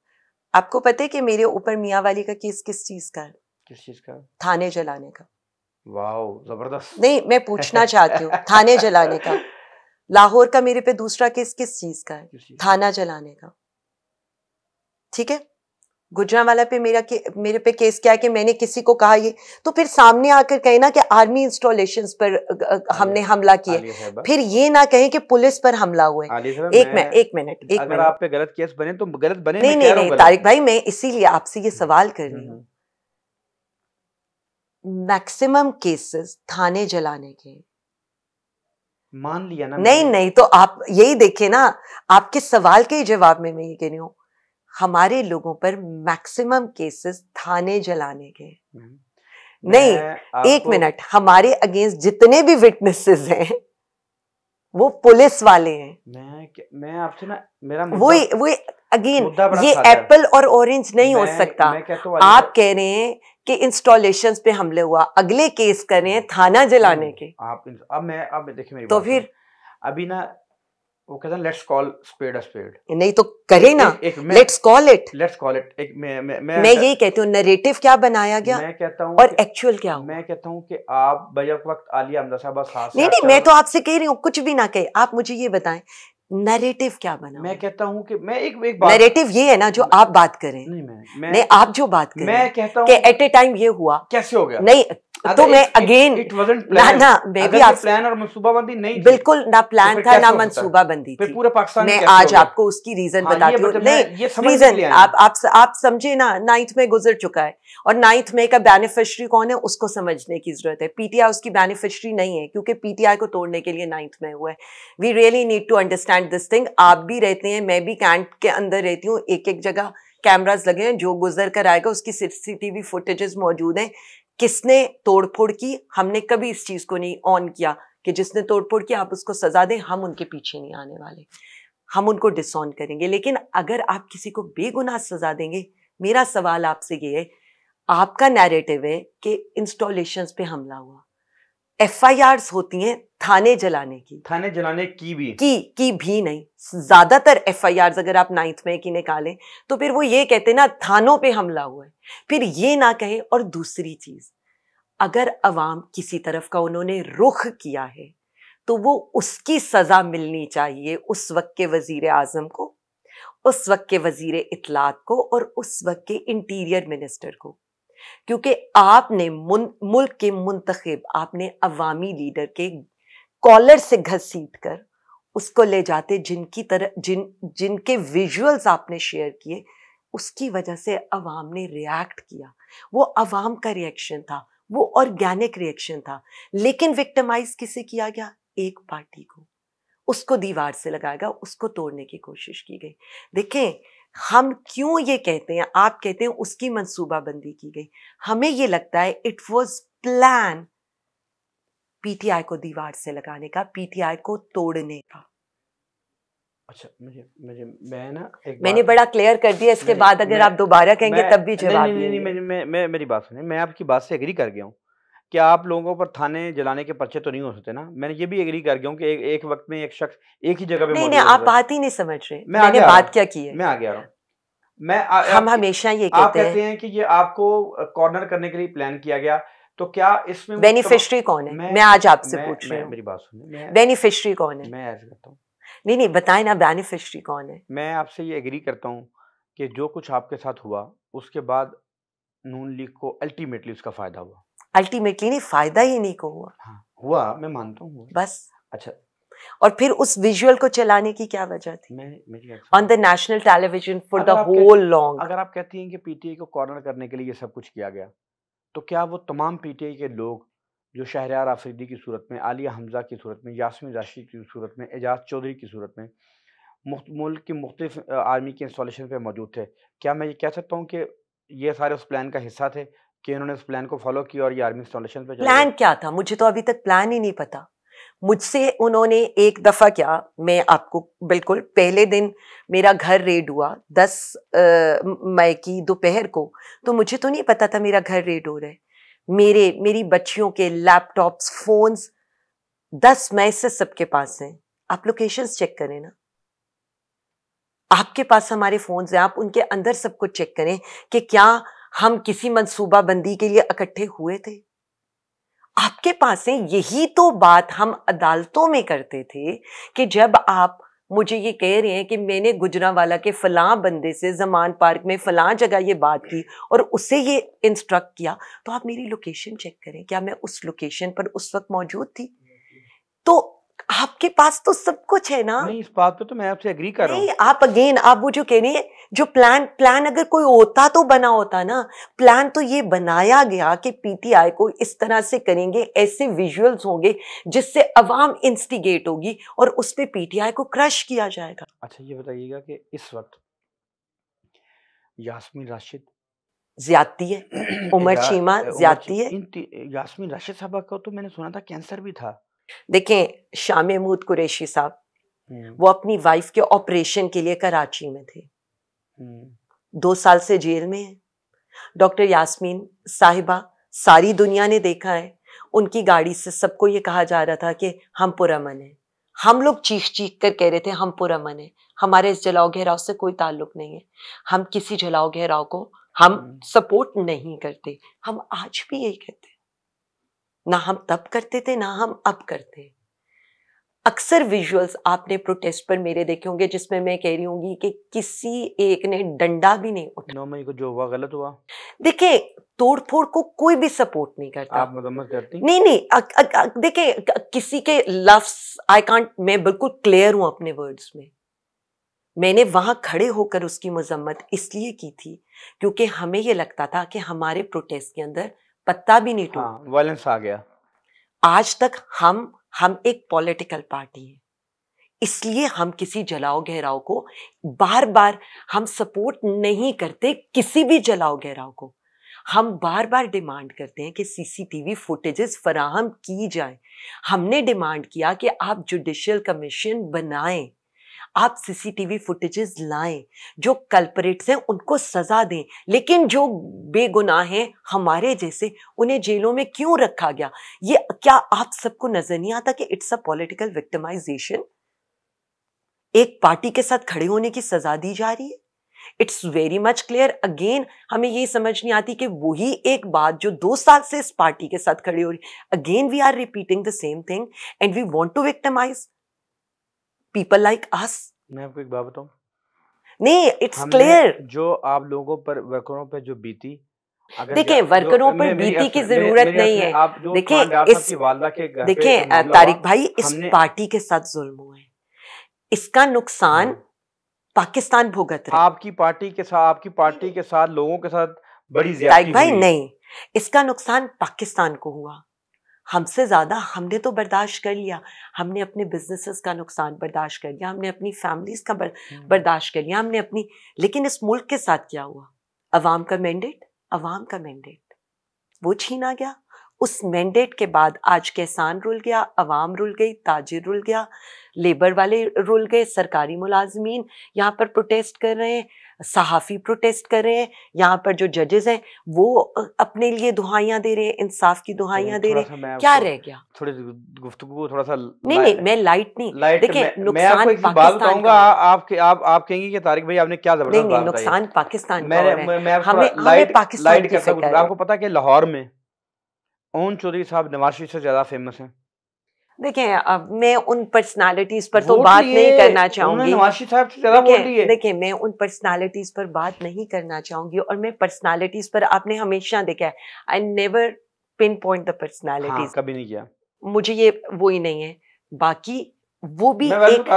आपको पता है कि मेरे ऊपर मियाँ वाली का केस किस चीज का है? किस चीज का? थाने जलाने का। वाह, जबरदस्त। नहीं, मैं पूछना चाहती हूँ, थाने जलाने का। लाहौर का मेरे पे दूसरा केस किस चीज का है? थाना जलाने का। ठीक है, गुजरांवाला पे मेरे पे केस क्या है कि मैंने किसी को कहा ये, तो फिर सामने आकर कहे ना कि आर्मी इंस्टॉलेशंस पर हमने हमला किया, फिर ये ना कहें कि पुलिस पर हमला हुआ है। एक मिनट अगर आप पे गलत केस बने तो गलत बने। नहीं, तारिक भाई, मैं इसीलिए आपसे ये सवाल कर रही हूँ। मैक्सिमम केसेस थाने जलाने के, मान लिया ना। नहीं, तो आप यही देखे ना, आपके सवाल के जवाब में मैं ये कह रही हूँ, हमारे लोगों पर मैक्सिमम केसेस थाने जलाने के। नहीं, एक मिनट, हमारे अगेंस्ट जितने भी विटनेसेस हैं वो पुलिस वाले हैं। मैं आपसे ना, मेरा वो अगेन, ये एप्पल और ऑरेंज नहीं हो सकता। आप कह रहे हैं कि इंस्टॉलेशंस पे हमले हुआ, अगले केस कर रहे हैं थाना जलाने के। अब देखिए मेरी तो फिर अभी ना वो कहते हैं let's call spade a spade. नहीं तो करे ना, लेट्स कॉल इट। मैं यही कहती हूँ, नैरेटिव क्या बनाया गया, मैं कहता हूँ, और एक्चुअल क्या हुआ। मैं कहता हूँ कि आप बजट वक्त आलिया हमजा साहबा साथ नहीं, मैं तो आपसे कह रही हूँ, कुछ भी ना कहे, आप मुझे ये बताएं नैरेटिव क्या बना। मैं कहता हूँ कि मैं एक बात, नैरेटिव ये है ना जो आप बात करें। नहीं, आप जो बात करें, मैं कहता हूँ कि एट ए टाइम ये हुआ, कैसे हो गया। नहीं तो मैं अगेन ना मैं भी आप प्लान और मनसूबाबंदी नहीं, बिल्कुल ना प्लान था ना मनसूबाबंदी थी। पूरे पाकिस्तान मैं आज आपको उसकी रीजन बताती हूँ। नहीं, रीजन आप समझे ना, 9th में गुजर चुका है, और 9th में का बेनिफिशियरी कौन है उसको समझने की जरूरत है। पीटीआई उसकी बेनिफिशियरी नहीं है, क्योंकि पीटीआई को तोड़ने के लिए 9th में हुआ है। We really need to understand this thing. आप भी रहते हैं, मैं भी कैंट के अंदर रहती हूँ, एक जगह कैमरास लगे हैं, जो गुजर कर आएगा उसकी सीसीटीवी फुटेजेस मौजूद हैं। किसने तोड़फोड़ की, हमने कभी इस चीज को नहीं ऑन किया कि जिसने तोड़फोड़ की आप उसको सजा दें, हम उनके पीछे नहीं आने वाले, हम उनको डिसऑन करेंगे। लेकिन अगर आप किसी को बेगुनाह सजा देंगे, मेरा सवाल आपसे ये है, आपका नैरेटिव है कि इंस्टॉलेशंस पे हमला हुआ, एफआईआर्स होती हैं थाने जलाने की, थाने जलाने की भी नहीं, ज्यादातर एफआईआर्स अगर आप 9th में की निकालें तो फिर वो ये कहते ना थानों पे हमला हुआ है, फिर ये ना कहे। और दूसरी चीज, अगर अवाम किसी तरफ का उन्होंने रुख किया है तो वो उसकी सजा मिलनी चाहिए उस वक्त के वजीर आजम को, उस वक्त के वजीर इत्तलात को, और उस वक्त के इंटीरियर मिनिस्टर को। क्योंकि आपने मुल्क के मुंतखब, आपने अवामी लीडर के कॉलर से घसीट कर उसको ले जाते, जिनके विजुअल्स आपने शेयर किए, उसकी वजह से अवाम ने रिएक्ट किया। वो अवाम का रिएक्शन था, वो ऑर्गेनिक रिएक्शन था। लेकिन विक्टिमाइज किसे किया गया? एक पार्टी को, उसको दीवार से लगाया गया, उसको तोड़ने की कोशिश की गई। देखें, हम क्यों ये कहते हैं, आप कहते हैं उसकी मंसूबाबंदी की गई, हमें ये लगता है इट वाज प्लान पीटीआई को दीवार से लगाने का, पीटीआई को तोड़ने का। अच्छा, मुझे मुझे मैं ना मैंने बड़ा क्लियर कर दिया, इसके बाद अगर आप दोबारा कहेंगे तब भी जवाब नहीं, मैं मेरी बात सुनिए, मैं आपकी बात से एग्री कर गया हूँ कि आप लोगों पर थाने जलाने के पर्चे तो नहीं हो सकते ना। मैंने ये भी एग्री कर गया हूँ कि एक वक्त में एक शख्स एक ही जगह पे नहीं मौजूद नहीं, हो आप सकता है। बात ही नहीं समझ रहे, मैं मैंने बात क्या की है। मैं आगे आ रहा हूँ। मैं हम हमेशा ये आप कहते कहते हैं कि ये आपको कॉर्नर करने के लिए प्लान किया गया, तो क्या इसमें वो बेनिफिशियरी कौन है? मैं आज आपसे पूछ रही हूँ, मेरी बात सुनिए, बेनिफिशियरी कौन है? मैं ऐसे करता हूँ, नहीं नहीं, बताएं ना, बेनिफिशियरी कौन है? मैं आपसे ये एग्री करता हूँ कि जो कुछ आपके साथ हुआ उसके बाद नून लीग को अल्टीमेटली उसका फायदा हुआ। अल्टीमेटली नहीं, फायदा ही नहीं को हुआ। हाँ, हुआ, मैं मानता हूँ हुआ। बस। अच्छा, और फिर उस विजुअल को चलाने की क्या वजह थी मेरी on the national television for the whole long? अगर आप कहती हैं कि पीटीआई को कॉर्नर करने के लिए ये सब कुछ किया गया, तो क्या वो तमाम पीटीआई के लोग जो शहरयार आफरीदी की सूरत में, आलिया हमजा की सूरत में, यास्मीन राशिद की सूरत में, एजाज चौधरी की सूरत में मुल्क की मुख्तलिफ आर्मी के इंस्टॉलेशन पे मौजूद थे, क्या मैं ये कह सकता हूँ कि ये सारे उस प्लान का हिस्सा थे कि इन्होंने उस प्लान को फॉलो किया और ये आर्मी इंस्टॉलेशन पे चले गए? प्लान क्या था? मुझे तो अभी तक प्लान ही नहीं पता। मुझसे उन्होंने एक दफा क्या, मैं आपको बिल्कुल पहले दिन मेरा घर रेड हुआ 10 मई की दोपहर को, तो मुझे तो नहीं पता था मेरा घर रेड हो रहा है। मेरी बच्चियों के लैपटॉप्स, फोन्स 10 मई से सबके पास हैं। आप लोकेशंस चेक करें ना, आपके पास हमारे फोन्स हैं, आप उनके अंदर सब कुछ चेक करें कि क्या हम किसी मंसूबा बंदी के लिए इकट्ठे हुए थे। आपके पास है। यही तो बात हम अदालतों में करते थे कि जब आप मुझे ये कह रहे हैं कि मैंने गुजरांवाला के फलां बंदे से जमान पार्क में फलां जगह ये बात की और उसे ये इंस्ट्रक्ट किया, तो आप मेरी लोकेशन चेक करें, क्या मैं उस लोकेशन पर उस वक्त मौजूद थी? तो आपके पास तो सब कुछ है ना। नहीं, इस बात पे तो मैं आपसे एग्री कर रहा हूँ। नहीं, आप वो जो कह रहे हैं, जो प्लान अगर कोई होता तो बना होता ना। प्लान तो ये बनाया गया कि पीटीआई को इस तरह से करेंगे, ऐसे विजुअल्स होंगे जिससे अवाम इंस्टिगेट होगी और उस पे पीटीआई को क्रश किया जाएगा। अच्छा, ये बताइएगा कि इस वक्त यास्मीन राशिद ज्यादती है, उमर चीमा ज्यादती है। यास्मीन राशिद साहबा को तो मैंने सुना था कैंसर भी था। देखें, शाह महमूद कुरैशी साहब, वो अपनी वाइफ के ऑपरेशन के लिए कराची में थे, 2 साल से जेल में है। डॉक्टर यास्मीन साहिबा, सारी दुनिया ने देखा है, उनकी गाड़ी से सबको ये कहा जा रहा था कि हम पुरअमन हैं। हम लोग चीख चीख कर कह रहे थे हम पुरअमन हैं, हमारे इस जलाओ घेराव से कोई ताल्लुक नहीं है, हम किसी जलाओ घेराव को हम सपोर्ट नहीं करते। हम आज भी यही कहते हैं, ना हम तब करते थे ना हम अब करते हैं। अक्सर विजुअल्स आपने प्रोटेस्ट पर मेरे देखे होंगे जिसमें मैं कह रही होंगी कि किसी एक ने डंडा भी नहीं उठाया। 9 मई को जो हुआ गलत हुआ। देखिए, तोड़फोड़ को कोई भी सपोर्ट नहीं करता। आप मजम्मत करती? नहीं, देखिए, किसी के लफ्ज आई कांट, मैं बिल्कुल क्लियर हूं अपने वर्ड्स में। मैंने वहां खड़े होकर उसकी मजम्मत इसलिए की थी क्योंकि हमें ये लगता था कि हमारे प्रोटेस्ट के अंदर पत्ता भी नहीं टूटा। हाँ, वायलेंस आ गया। आज तक हम एक पॉलिटिकल पार्टी है, इसलिए हम किसी जलाओ घेराव को बार बार हम सपोर्ट नहीं करते। किसी भी जलाओ घेराव को हम बार बार डिमांड करते हैं कि सीसीटीवी फुटेजेस फराहम की जाए। हमने डिमांड किया कि आप जुडिशियल कमीशन बनाएं, आप सीसीटीवी फुटेजेस लाएं, जो कल्परेट्स हैं उनको सजा दें, लेकिन जो बेगुनाह हैं हमारे जैसे, उन्हें जेलों में क्यों रखा गया? ये क्या आप सबको नजर नहीं आता कि इट्स अ पॉलिटिकल विक्टिमाइजेशन? एक पार्टी के साथ खड़े होने की सजा दी जा रही है। It's very much clear. Again, हमें ये समझ नहीं आती कि वही एक बात जो 2 साल से इस पार्टी के साथ खड़ी हो रही, again we are repeating the same thing and we want to victimize people like us. मैं आपको एक बात बताऊं, नहीं, इट्स क्लियर। जो आप लोगों पर, वर्करों पर जो बीती, देखिए, वर्करों पर बीती की जरूरत नहीं है। देखिए तारिक भाई, इस पार्टी के साथ जुल्म हुआ है, इसका नुकसान पाकिस्तान भुगत रहा है। आपकी पार्टी के साथ लोगों के साथ बड़ी ज्यादती भाई नहीं, इसका नुकसान पाकिस्तान को हुआ। हमसे ज्यादा हमने तो बर्दाश्त कर लिया, हमने अपने बिजनेसेस का नुकसान बर्दाश्त कर लिया, हमने अपनी फैमिलीज का बर्दाश्त कर लिया, हमने अपनी, लेकिन इस मुल्क के साथ क्या हुआ? अवाम का मैंडेट वो छीना गया, उस मैंडेट के बाद आज किसान रुल गया, अवाम रुल गई, ताजिर रुल गया, लेबर वाले रुल गए, सरकारी मुलाजमीन यहाँ पर प्रोटेस्ट कर रहे हैं, सहाफ़ी प्रोटेस्ट कर रहे हैं, यहाँ पर जो जजेस हैं वो अपने लिए दुहाइयाँ दे रहे हैं, इंसाफ की दुहाइयाँ दे रहे हैं। क्या रह गया? थोड़ी गुफ्तगू को थोड़ा सा नहीं, मैं लाइट नहीं, देखिए मैं नुकसान आपको एक बात पाकिस्तान बताऊंगा, का आप कहेंगे कि तारिक भाई आपने क्या जबरदस्त नहीं, बात बताई। नुकसान पाकिस्तान का हो रहा है। मैं हमें पाकिस्तान की फिक्र है। आपको पता है कि लाहौर में ओन चौधरी साहब नवाज शरीफ से ज्यादा फेमस हैं। देखें, अब मैं उन पर्सनालिटीज पर तो बात नहीं करना चाहूंगी। नवाज शरीफ साहब से ज्यादा वोट लिए। देखिए, मैं उन पर्सनालिटीज पर बात नहीं करना चाहूंगी, और मैं पर्सनालिटीज पर, आपने हमेशा देखा है, I never pin point the personalities, कभी नहीं किया, मुझे ये वो ही नहीं है। बाकी वो भी एक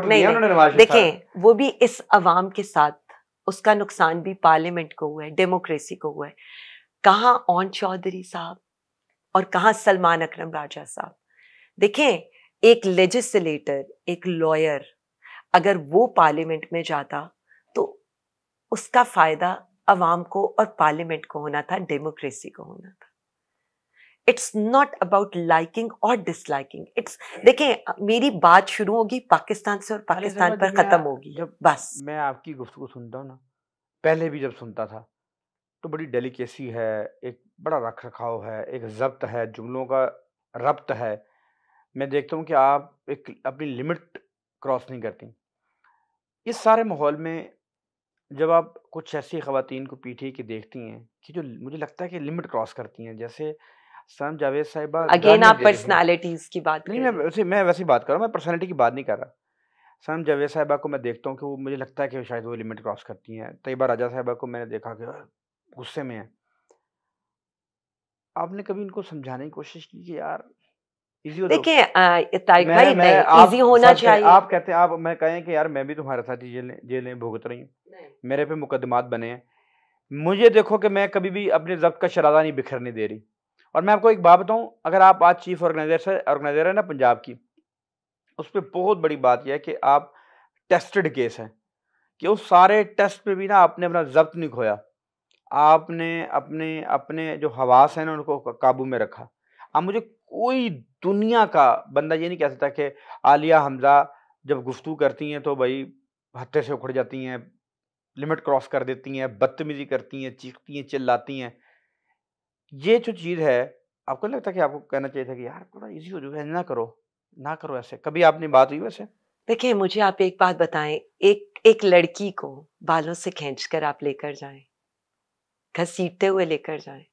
नहीं, देखें, वो भी इस अवाम के साथ उसका नुकसान भी पार्लियामेंट को हुआ है, डेमोक्रेसी को हुआ है। कहाँ ओन चौधरी साहब और कहाँ सलमान अकरम राजा साहब। देखें, एक लेजिस्लेटर, एक लॉयर, अगर वो पार्लियामेंट में जाता तो उसका फायदा अवाम को और पार्लियामेंट को होना था, डेमोक्रेसी को होना था। इट्स नॉट अबाउट लाइकिंग और डिसलाइकिंग। इट्स, देखें, मेरी बात शुरू होगी पाकिस्तान से और पाकिस्तान पर खत्म होगी। जब बस मैं आपकी गुफ्तगू सुनता हूँ ना, पहले भी जब सुनता था तो बड़ी डेलिकेसी है, एक बड़ा रख रखाव है, एक जब्त है, जुमलों का रब्त है। मैं देखता हूँ कि आप एक अपनी लिमिट क्रॉस नहीं करती। इस सारे माहौल में जब आप कुछ ऐसी खवातीन को पीटी के देखती हैं कि जो मुझे लगता है कि लिमिट क्रॉस करती हैं, जैसे सनम जावेद साहिबा, अगेन आप पर्सनालिटीज की बात नहीं, मैं वैसी बात कर रहा हूँ, मैं पर्सनालिटी की बात नहीं कर रहा। सनम जावेद साहिबा को मैं देखता हूँ कि वो, मुझे लगता है कि शायद वो लिमिट क्रॉस करती हैं। तैयबा राजा साहिबा को मैंने देखा कि गुस्से में है। आपने कभी इनको समझाने की कोशिश की कि यार इजी हो? देखिए तारिक भाई, नहीं इजी होना चाहिए। आप कहते हैं, आप मैं कहें कि यार मैं भी तुम्हारे साथ ही जेलें भुगत रही हूँ, मेरे पे मुकदमात बने हैं, मुझे देखो कि मैं कभी भी अपने जब्त का शरादा नहीं बिखरने दे रही। और मैं आपको एक बात बताऊं, अगर आप आज चीफ ऑर्गेनाइजर है ना पंजाब की, उस पर बहुत बड़ी बात यह है कि आप टेस्टेड केस हैं, कि उस सारे टेस्ट पे भी ना आपने अपना जब्त नहीं खोया, आपने अपने अपने जो हवास हैं ना उनको काबू में रखा। अब मुझे कोई दुनिया का बंदा ये नहीं कह सकता कि आलिया हमजा जब गुफ्तगू करती हैं तो भाई हत्थे से उखड़ जाती हैं, लिमिट क्रॉस कर देती हैं, बदतमीजी करती हैं, चीखती हैं, चिल्लाती हैं। ये जो चीज़ है, आपको नहीं लगता कि आपको कहना चाहिए था कि यार थोड़ा इजी हो जाएगा, ना करो ऐसे? कभी आपने बात हुई वैसे? देखिए, मुझे आप एक बात बताएं, एक लड़की को बालों से खींचकर आप लेकर जाएं, घसीटते हुए लेकर जाएं,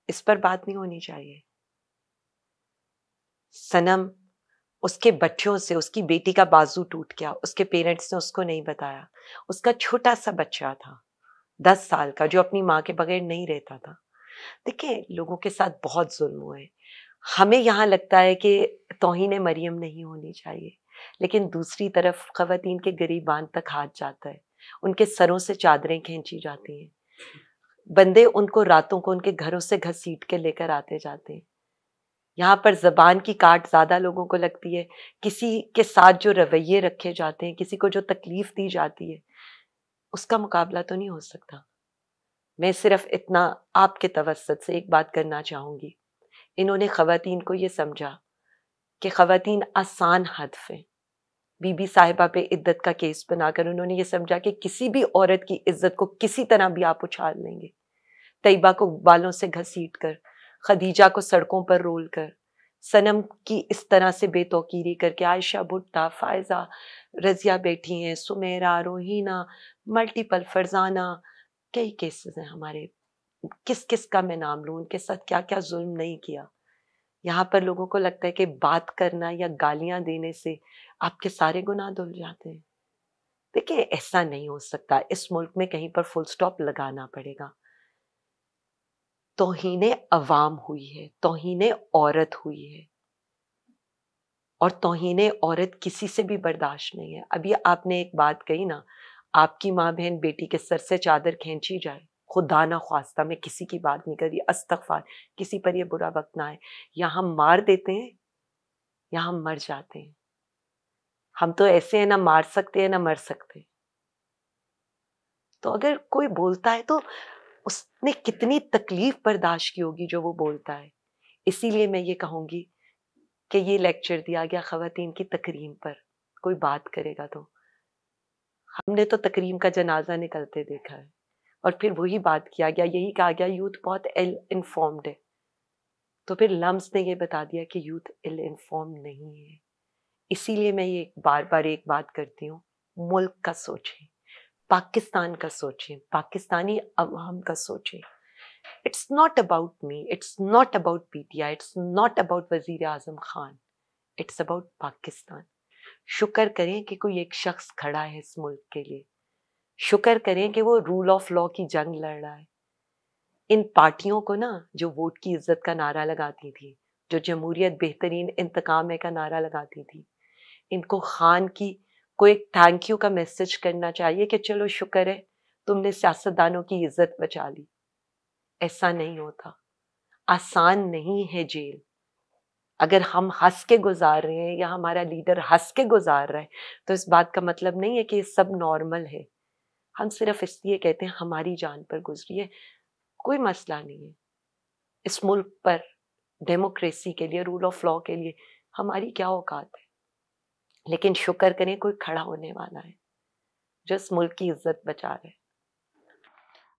इस पर बात नहीं होनी चाहिए। सनम, उसके बच्चों से, उसकी बेटी का बाजू टूट गया, उसके पेरेंट्स ने उसको नहीं बताया। उसका छोटा सा बच्चा था 10 साल का, जो अपनी माँ के बगैर नहीं रहता था। देखिए, लोगों के साथ बहुत जुल्म हुए। हमें यहाँ लगता है कि तौहीन मरियम नहीं होनी चाहिए, लेकिन दूसरी तरफ खवातीन के गिरीबान तक हाथ जाता है, उनके सरों से चादरें खींची जाती हैं, बंदे उनको रातों को उनके घरों से घसीट के लेकर आते जाते हैं। यहाँ पर जबान की काट ज्यादा लोगों को लगती है, किसी के साथ जो रवैये रखे जाते हैं, किसी को जो तकलीफ दी जाती है, उसका मुकाबला तो नहीं हो सकता। मैं सिर्फ इतना आपके तवस्सुत से एक बात करना चाहूंगी, इन्होंने खवातीन को ये समझा कि खवातीन आसान हदफ है। बीबी साहिबा पे इद्दत का केस बनाकर उन्होंने ये समझा कि किसी भी औरत की इज्जत को किसी तरह भी आप उछाल लेंगे। तैयबा को बालों से घसीट कर, खदीजा को सड़कों पर रोल कर, सनम की इस तरह से बेतौकीरी करके, आयशा भुट्टा, फायजा, रजिया बैठी हैं, सुमेरा, रोहीना, मल्टीपल, फरजाना, कई केसेस हैं हमारे। किस किस का मैं नाम लूं, उनके साथ क्या क्या जुल्म नहीं किया। यहाँ पर लोगों को लगता है कि बात करना या गालियां देने से आपके सारे गुनाह धुल जाते हैं। देखिए, ऐसा नहीं हो सकता। इस मुल्क में कहीं पर फुल स्टॉप लगाना पड़ेगा। तौहीने अवाम हुई है, तौहीने औरत हुई है, और तौहीने औरत किसी से भी बर्दाश्त नहीं है। अभी आपने एक बात कही ना, आपकी माँ बहन बेटी के सर से चादर खींची जाए, खुदा ना ख्वास्ता, मैं किसी की बात नहीं कर रही, अस्तगफार, किसी पर ये बुरा वक्त ना आए। या हम मार देते हैं या हम मर जाते हैं। हम तो ऐसे हैं, ना मार सकते हैं ना मर सकते। तो अगर कोई बोलता है तो उसने कितनी तकलीफ बर्दाश्त की होगी जो वो बोलता है। इसीलिए मैं ये कहूंगी कि ये लेक्चर दिया गया ख़वातीन की तकरीम पर, कोई बात करेगा तो। हमने तो तकरीम का जनाजा निकलते देखा है और फिर वही बात किया गया, यही कहा गया यूथ बहुत इल इन्फॉर्म्ड है। तो फिर लम्स ने ये बता दिया कि यूथ इल इन्फॉर्म्ड नहीं है। इसीलिए मैं ये बार बार एक बात करती हूँ, मुल्क का सोचें, पाकिस्तान का सोचें, पाकिस्तानी अवाम का सोचें। It's not about me, it's not about PTI, it's not about वजीर आजम खान, इट्स अबाउट पाकिस्तान। शुक्र करें कि कोई एक शख्स खड़ा है इस मुल्क के लिए, शुक्र करें कि वो रूल ऑफ लॉ की जंग लड़ रहा है। इन पार्टियों को ना, जो वोट की इज्जत का नारा लगाती थी, जो जमहूरियत बेहतरीन इंतकाम है का नारा लगाती थी, इनको खान की को एक थैंक यू का मैसेज करना चाहिए कि चलो शुक्र है तुमने सियासतदानों की इज्जत बचा ली। ऐसा नहीं होता, आसान नहीं है जेल। अगर हम हंस के गुजार रहे हैं या हमारा लीडर हंस के गुजार रहा है तो इस बात का मतलब नहीं है कि ये सब नॉर्मल है। हम सिर्फ इसलिए कहते हैं हमारी जान पर गुजरी है, कोई मसला नहीं है। इस मुल्क पर डेमोक्रेसी के लिए, रूल ऑफ लॉ के लिए हमारी क्या औकात है, लेकिन शुक्र करें कोई खड़ा होने वाला है जो इस मुल्क की इज्जत बचा रहे।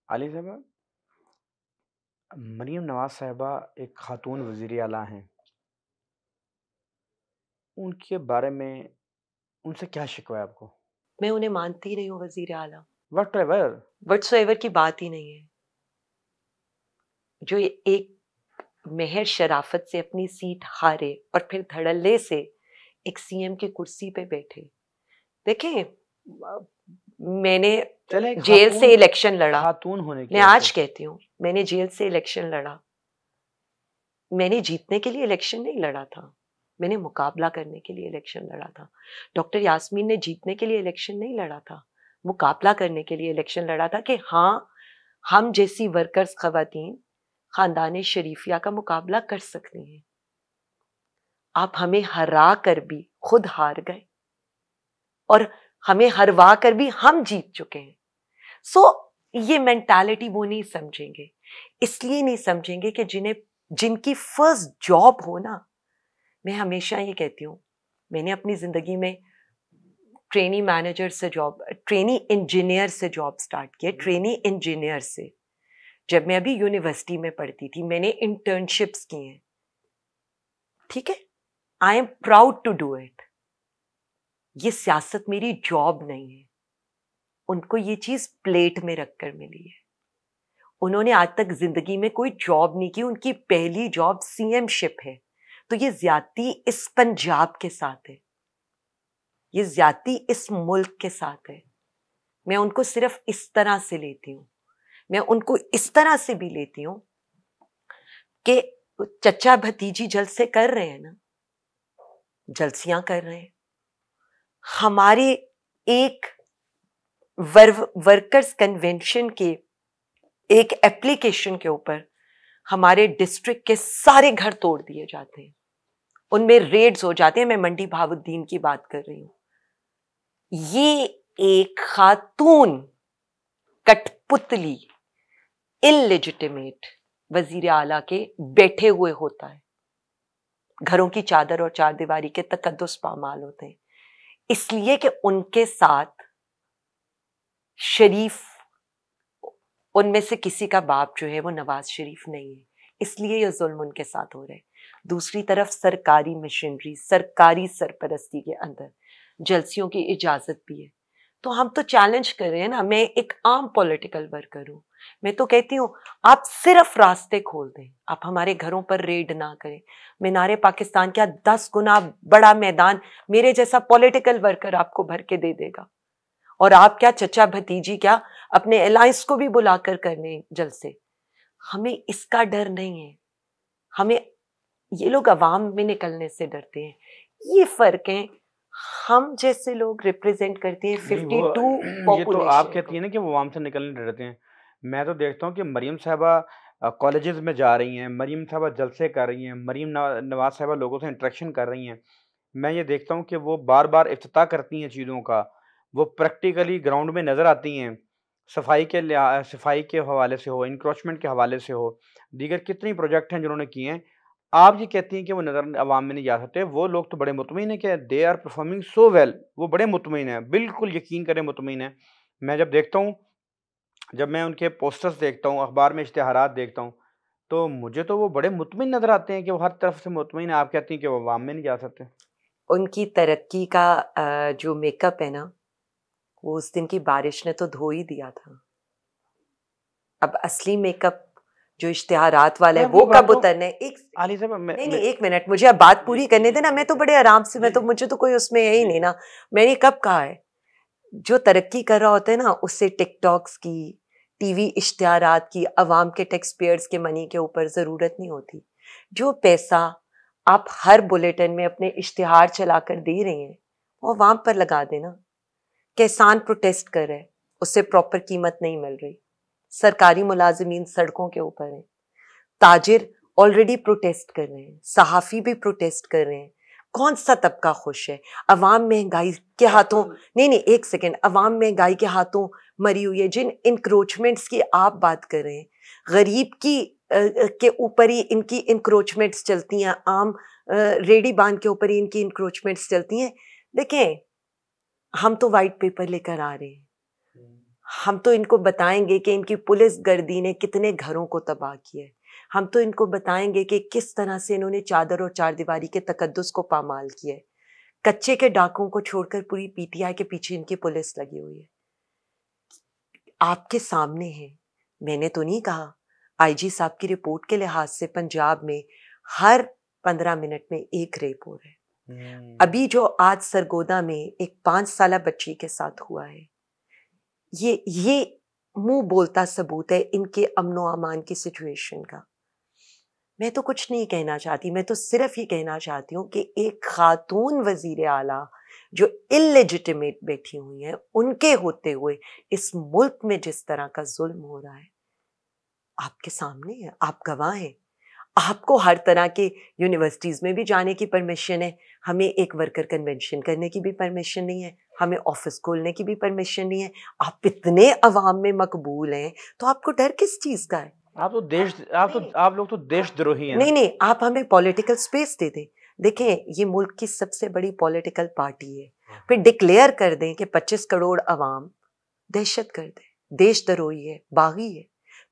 आली साहबा, मरीम नवाज साहिबा एक खातून वजीर आला हैं, उनके बारे में उनसे क्या शिकवा है आपको? मैं उन्हें मानती ही नहीं हूँ वजीर आला, वट एवर व्हाटसोएवर की बात ही नहीं है। जो एक महज शराफत से अपनी सीट हारे और फिर धड़ल्ले से एक सीएम की कुर्सी पे बैठे। देखें, मैंने चले जेल से इलेक्शन लड़ा, खातून होने की मैं आज वजह कहती हूँ मैंने जेल से इलेक्शन लड़ा। मैंने जीतने के लिए इलेक्शन नहीं लड़ा था, मैंने मुकाबला करने के लिए इलेक्शन लड़ा था। डॉक्टर यास्मीन ने जीतने के लिए इलेक्शन नहीं लड़ा था, मुकाबला करने के लिए इलेक्शन लड़ा था कि हाँ, हम जैसी वर्कर्स खवातीन खानदान शरीफिया का मुकाबला कर सकती हैं। आप हमें हरा कर भी खुद हार गए और हमें हरवा कर भी हम जीत चुके हैं। सो ये मेंटालिटी वो नहीं समझेंगे, इसलिए नहीं समझेंगे कि जिनकी फर्स्ट जॉब हो ना। मैं हमेशा ये कहती हूँ, मैंने अपनी जिंदगी में ट्रेनी मैनेजर से जॉब, ट्रेनी इंजीनियर से जॉब स्टार्ट किया, ट्रेनी इंजीनियर से। जब मैं अभी यूनिवर्सिटी में पढ़ती थी मैंने इंटर्नशिप्स की हैं, ठीक है, I am proud to do it. ये सियासत मेरी जॉब नहीं है, उनको ये चीज प्लेट में रखकर मिली है। उन्होंने आज तक जिंदगी में कोई जॉब नहीं की, उनकी पहली जॉब सीएम शिप है। तो ये ज्यादती इस पंजाब के साथ है, ये ज्यादती इस मुल्क के साथ है। मैं उनको सिर्फ इस तरह से लेती हूँ, मैं उनको इस तरह से भी लेती हूँ कि चचा भतीजी जलसे कर रहे हैं ना, जलसियां कर रहे हैं। हमारे एक वर्कर्स कन्वेंशन के एक एप्लीकेशन के ऊपर हमारे डिस्ट्रिक्ट के सारे घर तोड़ दिए जाते हैं, उनमें रेड्स हो जाते हैं। मैं मंडी भावुद्दीन की बात कर रही हूं। ये एक खातून कठपुतली इलेजिटिमेट वजीर आला के बैठे हुए होता है, घरों की चादर और चारदीवारी के तकद्दुस पामाल होते हैं, इसलिए कि उनके साथ शरीफ, उनमें से किसी का बाप जो है वो नवाज शरीफ नहीं है, इसलिए ये जुल्म उनके साथ हो रहे हैं। दूसरी तरफ सरकारी मशीनरी, सरकारी सरपरस्ती के अंदर जलसियों की इजाजत भी है। तो हम तो चैलेंज कर रहे हैं ना। मैं एक आम पॉलिटिकल वर्कर हूं, मैं तो कहती हूँ आप सिर्फ रास्ते खोल दें, आप हमारे घरों पर रेड ना करें। मीनारे पाकिस्तान क्या 10 गुना बड़ा मैदान मेरे जैसा पॉलिटिकल वर्कर आपको भर के दे देगा, और आप क्या चचा भतीजी क्या अपने अलायंस को भी बुलाकर करने जलसे। हमें इसका डर नहीं है, हमें ये लोग अवाम में निकलने से डरते हैं, ये फर्क है। हम जैसे लोग रिप्रेजेंट करते हैं 52 ये तो आप कहती पॉपुलेशन है ना कि वो आवाम से निकलने डरते हैं। मैं तो देखता हूँ कि मरीम साहबा कॉलेजेस में जा रही हैं, मरीम साहबा जलसे कर रही हैं, मरीम नवाज साहबा लोगों से इंटरेक्शन कर रही हैं। मैं ये देखता हूँ कि वो बार बार इफ्तिताह करती हैं चीज़ों का, वो प्रैक्टिकली ग्राउंड में नज़र आती हैं। सफाई के हवाले से हो, इंक्रोचमेंट के हवाले से हो, दीगर कितनी प्रोजेक्ट हैं जिन्होंने किए हैं। आप ये कहती हैं कि वो नज़र अवाम में नहीं जा सकते, वो लोग तो बड़े मुतमईन हैं कि they are performing so well, वो बड़े मुतमईन हैं, बिल्कुल यकीन करें मुतमईन हैं। मैं जब देखता हूँ, जब मैं उनके पोस्टर्स देखता हूँ, अखबार में इश्तिहारात देखता हूँ, तो मुझे तो वो बड़े मुतमईन नज़र आते हैं कि वो हर तरफ से मुतमईन है। आप कहती हैं कि वो अवाम में नहीं जा सकते। उनकी तरक्की का जो मेकअप है ना, वो उस दिन की बारिश ने तो धो ही दिया था। अब असली मेकअप जो इश्तिहारात वाला है वो कब उतरने। एक आली साहब नहीं, एक मिनट, मुझे अब बात पूरी करने देना। मैं तो बड़े आराम से, मैं तो, मुझे तो कोई उसमें है ही नहीं ना। मैंने कब कहा है, जो तरक्की कर रहा होता है ना, उससे टिकटॉक्स की, टीवी इश्तिहारात की, अवाम के टैक्स पेयर्स के मनी के ऊपर जरूरत नहीं होती। जो पैसा आप हर बुलेटिन में अपने इश्तिहार चलाकर दे रहे हैं, वो अवाम पर लगा देना। किसान प्रोटेस्ट कर रहे हैं, उससे प्रॉपर कीमत नहीं मिल रही। सरकारी मुलाजिमीन सड़कों के ऊपर हैं, ताजिर ऑलरेडी प्रोटेस्ट कर रहे हैं, सहाफी भी प्रोटेस्ट कर रहे हैं। कौन सा तबका खुश है? अवाम महंगाई के हाथों, नहीं, एक सेकेंड, अवाम महंगाई के हाथों मरी हुई है। जिन इंक्रोचमेंट्स की आप बात कर रहे हैं, गरीब की के ऊपर ही इनकी इंक्रोचमेंट्स चलती हैं, आम रेडी बांध के ऊपर ही इनकी इंक्रोचमेंट्स चलती हैं। देखें, हम तो वाइट पेपर लेकर आ रहे हैं, हम तो इनको बताएंगे कि इनकी पुलिस गर्दी ने कितने घरों को तबाह किया है। हम तो इनको बताएंगे कि किस तरह से इन्होंने चादर और चारदीवारी के तकद्दुस को पामाल किया है। कच्चे के डाकुओं को छोड़कर पूरी पीटीआई के पीछे इनकी पुलिस लगी हुई है। आपके सामने है, मैंने तो नहीं कहा। आईजी साहब की रिपोर्ट के लिहाज से पंजाब में हर 15 मिनट में एक रेप हो रहा है। अभी जो आज सरगोदा में एक 5 साल बच्ची के साथ हुआ है, ये मुंह बोलता सबूत है इनके अमनो अमान की सिचुएशन का। मैं तो कुछ नहीं कहना चाहती, मैं तो सिर्फ ये कहना चाहती हूँ कि एक खातून वजीर आला जो इलेजिटिमेट बैठी हुई है, उनके होते हुए इस मुल्क में जिस तरह का जुल्म हो रहा है, आपके सामने है, आप गवाह हैं। आपको हर तरह के यूनिवर्सिटीज में भी जाने की परमिशन है, हमें एक वर्कर कन्वेंशन करने की भी परमिशन नहीं है, हमें ऑफिस खोलने की भी परमिशन नहीं है। आप इतने अवाम में मकबूल हैं, तो आपको डर किस चीज का है? आप लोग तो देशद्रोही हैं। नहीं, आप हमें पॉलिटिकल स्पेस दे दें। देखें, ये मुल्क की सबसे बड़ी पॉलिटिकल पार्टी है, फिर डिक्लेयर कर दें कि 25 करोड़ अवाम दहशत गर्द है, देशद्रोही है, बागी है,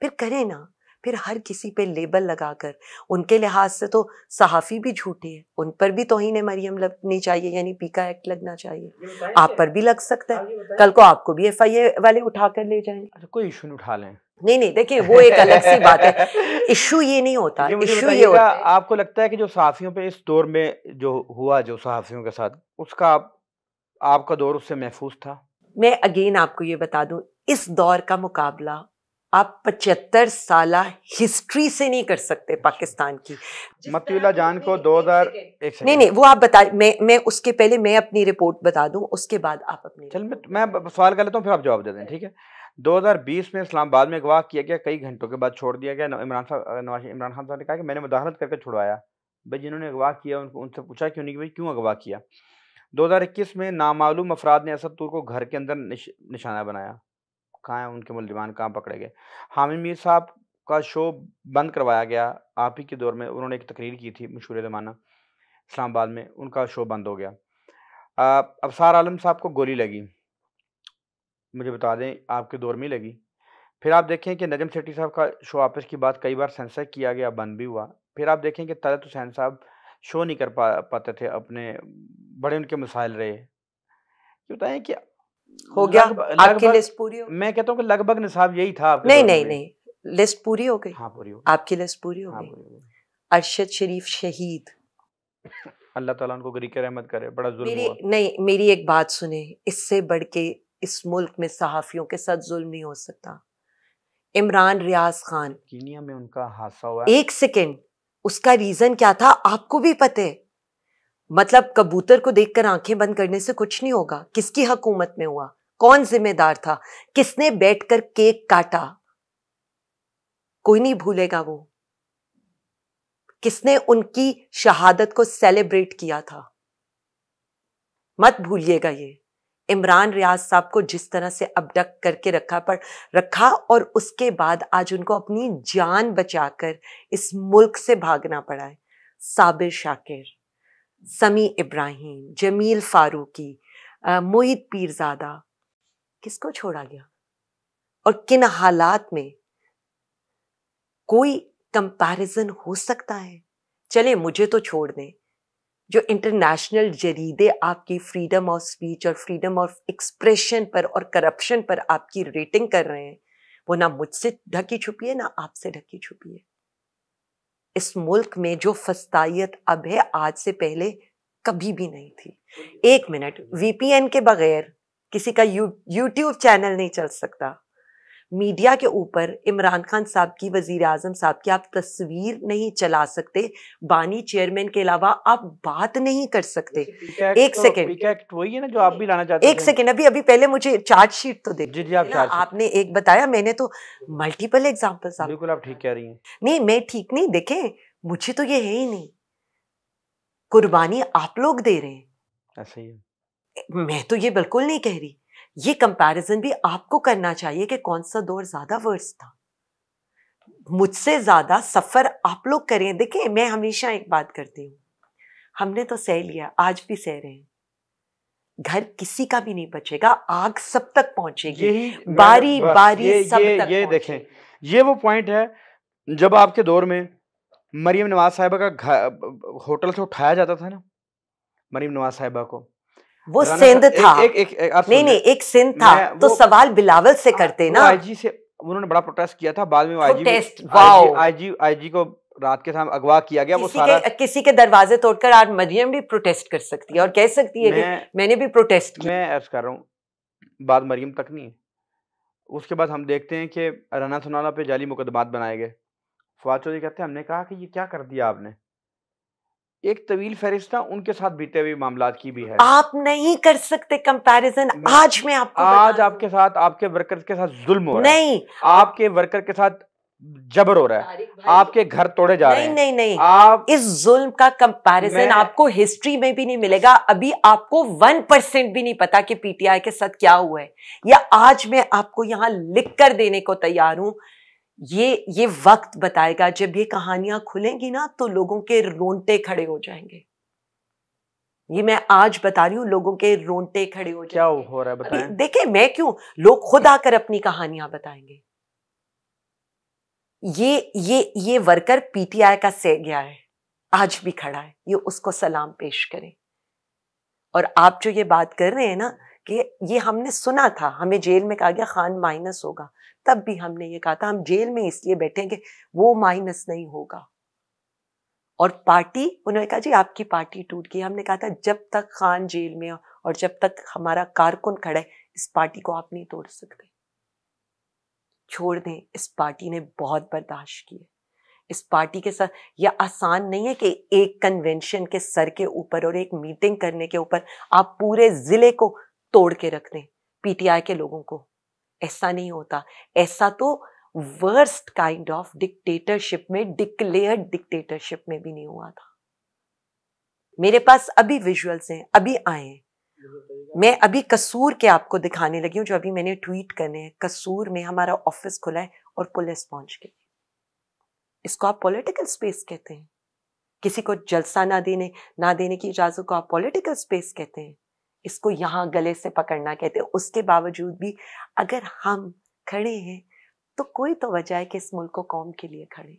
फिर करें ना। फिर हर किसी पे लेबल लगाकर, उनके लिहाज से तो सहाफी भी झूठे हैं, उन पर भी तौहीन मरियम लगनी चाहिए, यानी पीका एक्ट लगना चाहिए। आप पर भी लग सकता है, कल को आपको भी एफआईए वाले उठा कर ले जाएंगे। अच्छा, कोई इशू नहीं उठा लें। नहीं, देखिए, वो एक अलग सी बात है। इशू ये नहीं होता, इशू ये होता है। आपको लगता है कि जो सहाफियों पे इस दौर में जो हुआ, जो सहाफियों के साथ, उसका आपका दौर उससे महफूज था? मैं अगेन आपको ये बता दूं, इस दौर का मुकाबला आप 75 साल हिस्ट्री से नहीं कर सकते पाकिस्तान की। मतीउल्लाह जान को 2000 नहीं, वो आप बता, मैं उसके पहले मैं अपनी रिपोर्ट बता दूं, उसके बाद आप अपनी। चल, मैं सवाल कर लेता हूँ, फिर आप जवाब दे दें, ठीक है। 2020 में इस्लामाबाद में अगवा किया गया, कई घंटों के बाद छोड़ दिया गया। इमरान खान साहब ने कहा कि मैंने मुदाखलत करके छुड़वाया। भाई, जिन्होंने अगवा किया उनसे पूछा क्यों नहीं कि भाई क्यों अगवा किया। 2021 में नामालूम अफराद ने असद तूर को घर के अंदर निशाना बनाया। कहाँ है उनके मुल्जिमान, कहाँ पकड़े गए? हामिद मीर साहब का शो बंद करवाया गया, आप ही के दौर में उन्होंने एक तकरीर की थी मशहूर ज़माना इस्लामाबाद में, उनका शो बंद हो गया। अबसार आलम साहब को गोली लगी, मुझे बता दें आपके दौर में ही लगी। फिर आप देखें कि नजम सेठी साहब का शो आपस की बात कई बार सेंसर किया गया, बंद भी हुआ। फिर आप देखें कि तलत हुसैन साहब शो नहीं कर पाते थे अपने, बड़े उनके मसाइल रहे। ये बताएं कि हो गया आपकी लिस्ट पूरी हो? मैं कहता हूँ कि लगभग निसाब यही था आपके नहीं, दौर नहीं, में। नहीं, लिस्ट पूरी हो गई। हाँ, पूरी हो गई। आपकी लिस्ट पूरी हो हाँ, गई। पूरी हो गई। अरशद शरीफ शहीद, अल्लाह ताला उनको गरीक रहमत करे, बड़ा जुल्म हुआ। मेरी एक बात सुने, इससे बढ़ के इस मुल्क में सहाफियों के साथ जुल्म नहीं हो सकता। इमरान रियाज खान, कीनिया में उनका हादसा हुआ। एक सेकेंड, उसका रीजन क्या था आपको भी पता है। मतलब कबूतर को देखकर आंखें बंद करने से कुछ नहीं होगा। किसकी हुकूमत में हुआ, कौन जिम्मेदार था, किसने बैठकर केक काटा, कोई नहीं भूलेगा वो। किसने उनकी शहादत को सेलिब्रेट किया था, मत भूलिएगा। इमरान रियाज साहब को जिस तरह से अबडक्ट करके रखा और उसके बाद आज उनको अपनी जान बचाकर इस मुल्क से भागना पड़ा है। साबिर शाकिर, समी इब्राहिम, जमील फारूकी, मोहित पीरजादा, किसको छोड़ा गया और किन हालात में? कोई कंपैरिजन हो सकता है? चले मुझे तो छोड़ दें, जो इंटरनेशनल जरीदे आपकी फ्रीडम ऑफ स्पीच और फ्रीडम ऑफ एक्सप्रेशन पर और करप्शन पर आपकी रेटिंग कर रहे हैं, वो ना मुझसे ढकी छुपी है ना आपसे ढकी छुपी है। इस मुल्क में जो फस्तायत अब है, आज से पहले कभी भी नहीं थी। एक मिनट, वीपीएन के बगैर किसी का यूट्यूब चैनल नहीं चल सकता। मीडिया के ऊपर इमरान खान साहब की, वजीर आजम साहब की आप तस्वीर नहीं चला सकते, बानी चेयरमैन के अलावा आप बात नहीं कर सकते। एक सेकेंड, वही है ना जो आप भी लाना चाहते हैं। एक सेकेंड, अभी पहले मुझे चार्ज शीट तो देख। जी जी, आप आपने एक बताया, मैंने तो मल्टीपल एग्जाम्पल्स। बिल्कुल आप ठीक कह रही हैं। नहीं, मैं ठीक नहीं, देखें मुझे तो ये है ही नहीं, कुर्बानी आप लोग दे रहे हैं, ऐसा ही है। मैं तो ये बिल्कुल नहीं कह रही। ये कंपैरिजन भी आपको करना चाहिए कि कौन सा दौर ज्यादा वर्स्ट था। मुझसे ज्यादा सफर आप लोग करें। देखिए, मैं हमेशा एक बात करती हूँ, हमने तो सह लिया, आज भी सह रहे हैं, घर किसी का भी नहीं बचेगा, आग सब तक पहुंचेगी, बारी बारी सब तक। ये देखें, ये वो पॉइंट है जब आपके दौर में मरियम नवाज साहिबा का होटल से उठाया जाता था ना, मरियम नवाज साहिबा को, वो सिंध था। नहीं, एक सिंध था, तो सवाल बिलावल से करते ना। आईजी से उन्होंने बड़ा प्रोटेस्ट किया था, बाद में आईजी को रात के समय अगवा किया गया। वो सारा किसी के दरवाजे तोड़कर आज मरियम भी प्रोटेस्ट कर सकती है और कह सकती है कि मैंने भी प्रोटेस्ट किया। मैं अर्ज कर रहा हूँ, बात मरियम तक नहीं है। उसके बाद हम देखते हैं कि राना सुनाना पे जाली मुकदमात बनाए गए। फवाद चौधरी कहते हैं हमने कहा कि ये क्या कर दिया आपने। एक तवील फहरिस्त उनके साथ बीते हुए मामलात की भी है। आप नहीं कर सकते कंपैरिजन। आज मैं आपको आपके साथ, आपके वर्कर के साथ जुल्म हो रहा है। नहीं, आपके वर्कर के साथ जबर हो रहा है, आपके घर तोड़े जा रहे हैं। नहीं, आप इस जुल्म का कंपैरिजन आपको हिस्ट्री में भी नहीं मिलेगा। अभी आपको 1% भी नहीं पता कि पीटीआई के साथ क्या हुआ है, या आज मैं आपको यहां लिख कर देने को तैयार हूं। ये वक्त बताएगा, जब ये कहानियां खुलेंगी ना तो लोगों के रोंगटे खड़े हो जाएंगे। ये मैं आज बता रही हूं, लोगों के रोंगटे खड़े हो जाएंगे। क्या हो रहा है बताएं। देखें, मैं क्यों, लोग खुद आकर अपनी कहानियां बताएंगे। ये वर्कर पीटीआई का सह गया है, आज भी खड़ा है, ये उसको सलाम पेश करें। और आप जो ये बात कर रहे हैं ना कि ये हमने सुना था, हमें जेल में कहा गया खान माइनस होगा, तब भी हमने ये कहा था हम जेल में इसलिए बैठेंगे, वो माइनस नहीं होगा। और पार्टी, उन्होंने कहा जी आपकी पार्टी टूट गई। हमने कहा था जब तक खान जेल में हो और जब तक हमारा कारकुन खड़ा है, इस पार्टी को आप नहीं तोड़ सकते। छोड़ दें, इस पार्टी ने बहुत बर्दाश्त की है। इस पार्टी के साथ यह आसान नहीं है कि एक कन्वेंशन के सर के ऊपर और एक मीटिंग करने के ऊपर आप पूरे जिले को तोड़ के रख दें पीटीआई के लोगों को। ऐसा नहीं होता। ऐसा तो वर्स्ट काइंड ऑफ डिक्टेटरशिप में, डिक्लेयर्ड डिक्टेटरशिप में भी नहीं हुआ था। मेरे पास अभी विजुअल्स हैं, अभी आए हैं। मैं अभी कसूर के आपको दिखाने लगी हूं, जो अभी मैंने ट्वीट करने हैं। कसूर में हमारा ऑफिस खुला है और पुलिस पहुंच गई। इसको आप पॉलिटिकल स्पेस कहते हैं? किसी को जलसा ना देने की इजाजत को आप पॉलिटिकल स्पेस कहते हैं? इसको यहां गले से पकड़ना कहते हैं। उसके बावजूद भी अगर हम खड़े हैं तो कोई तो वजह है कि इस मुल्क को कौम के लिए खड़े।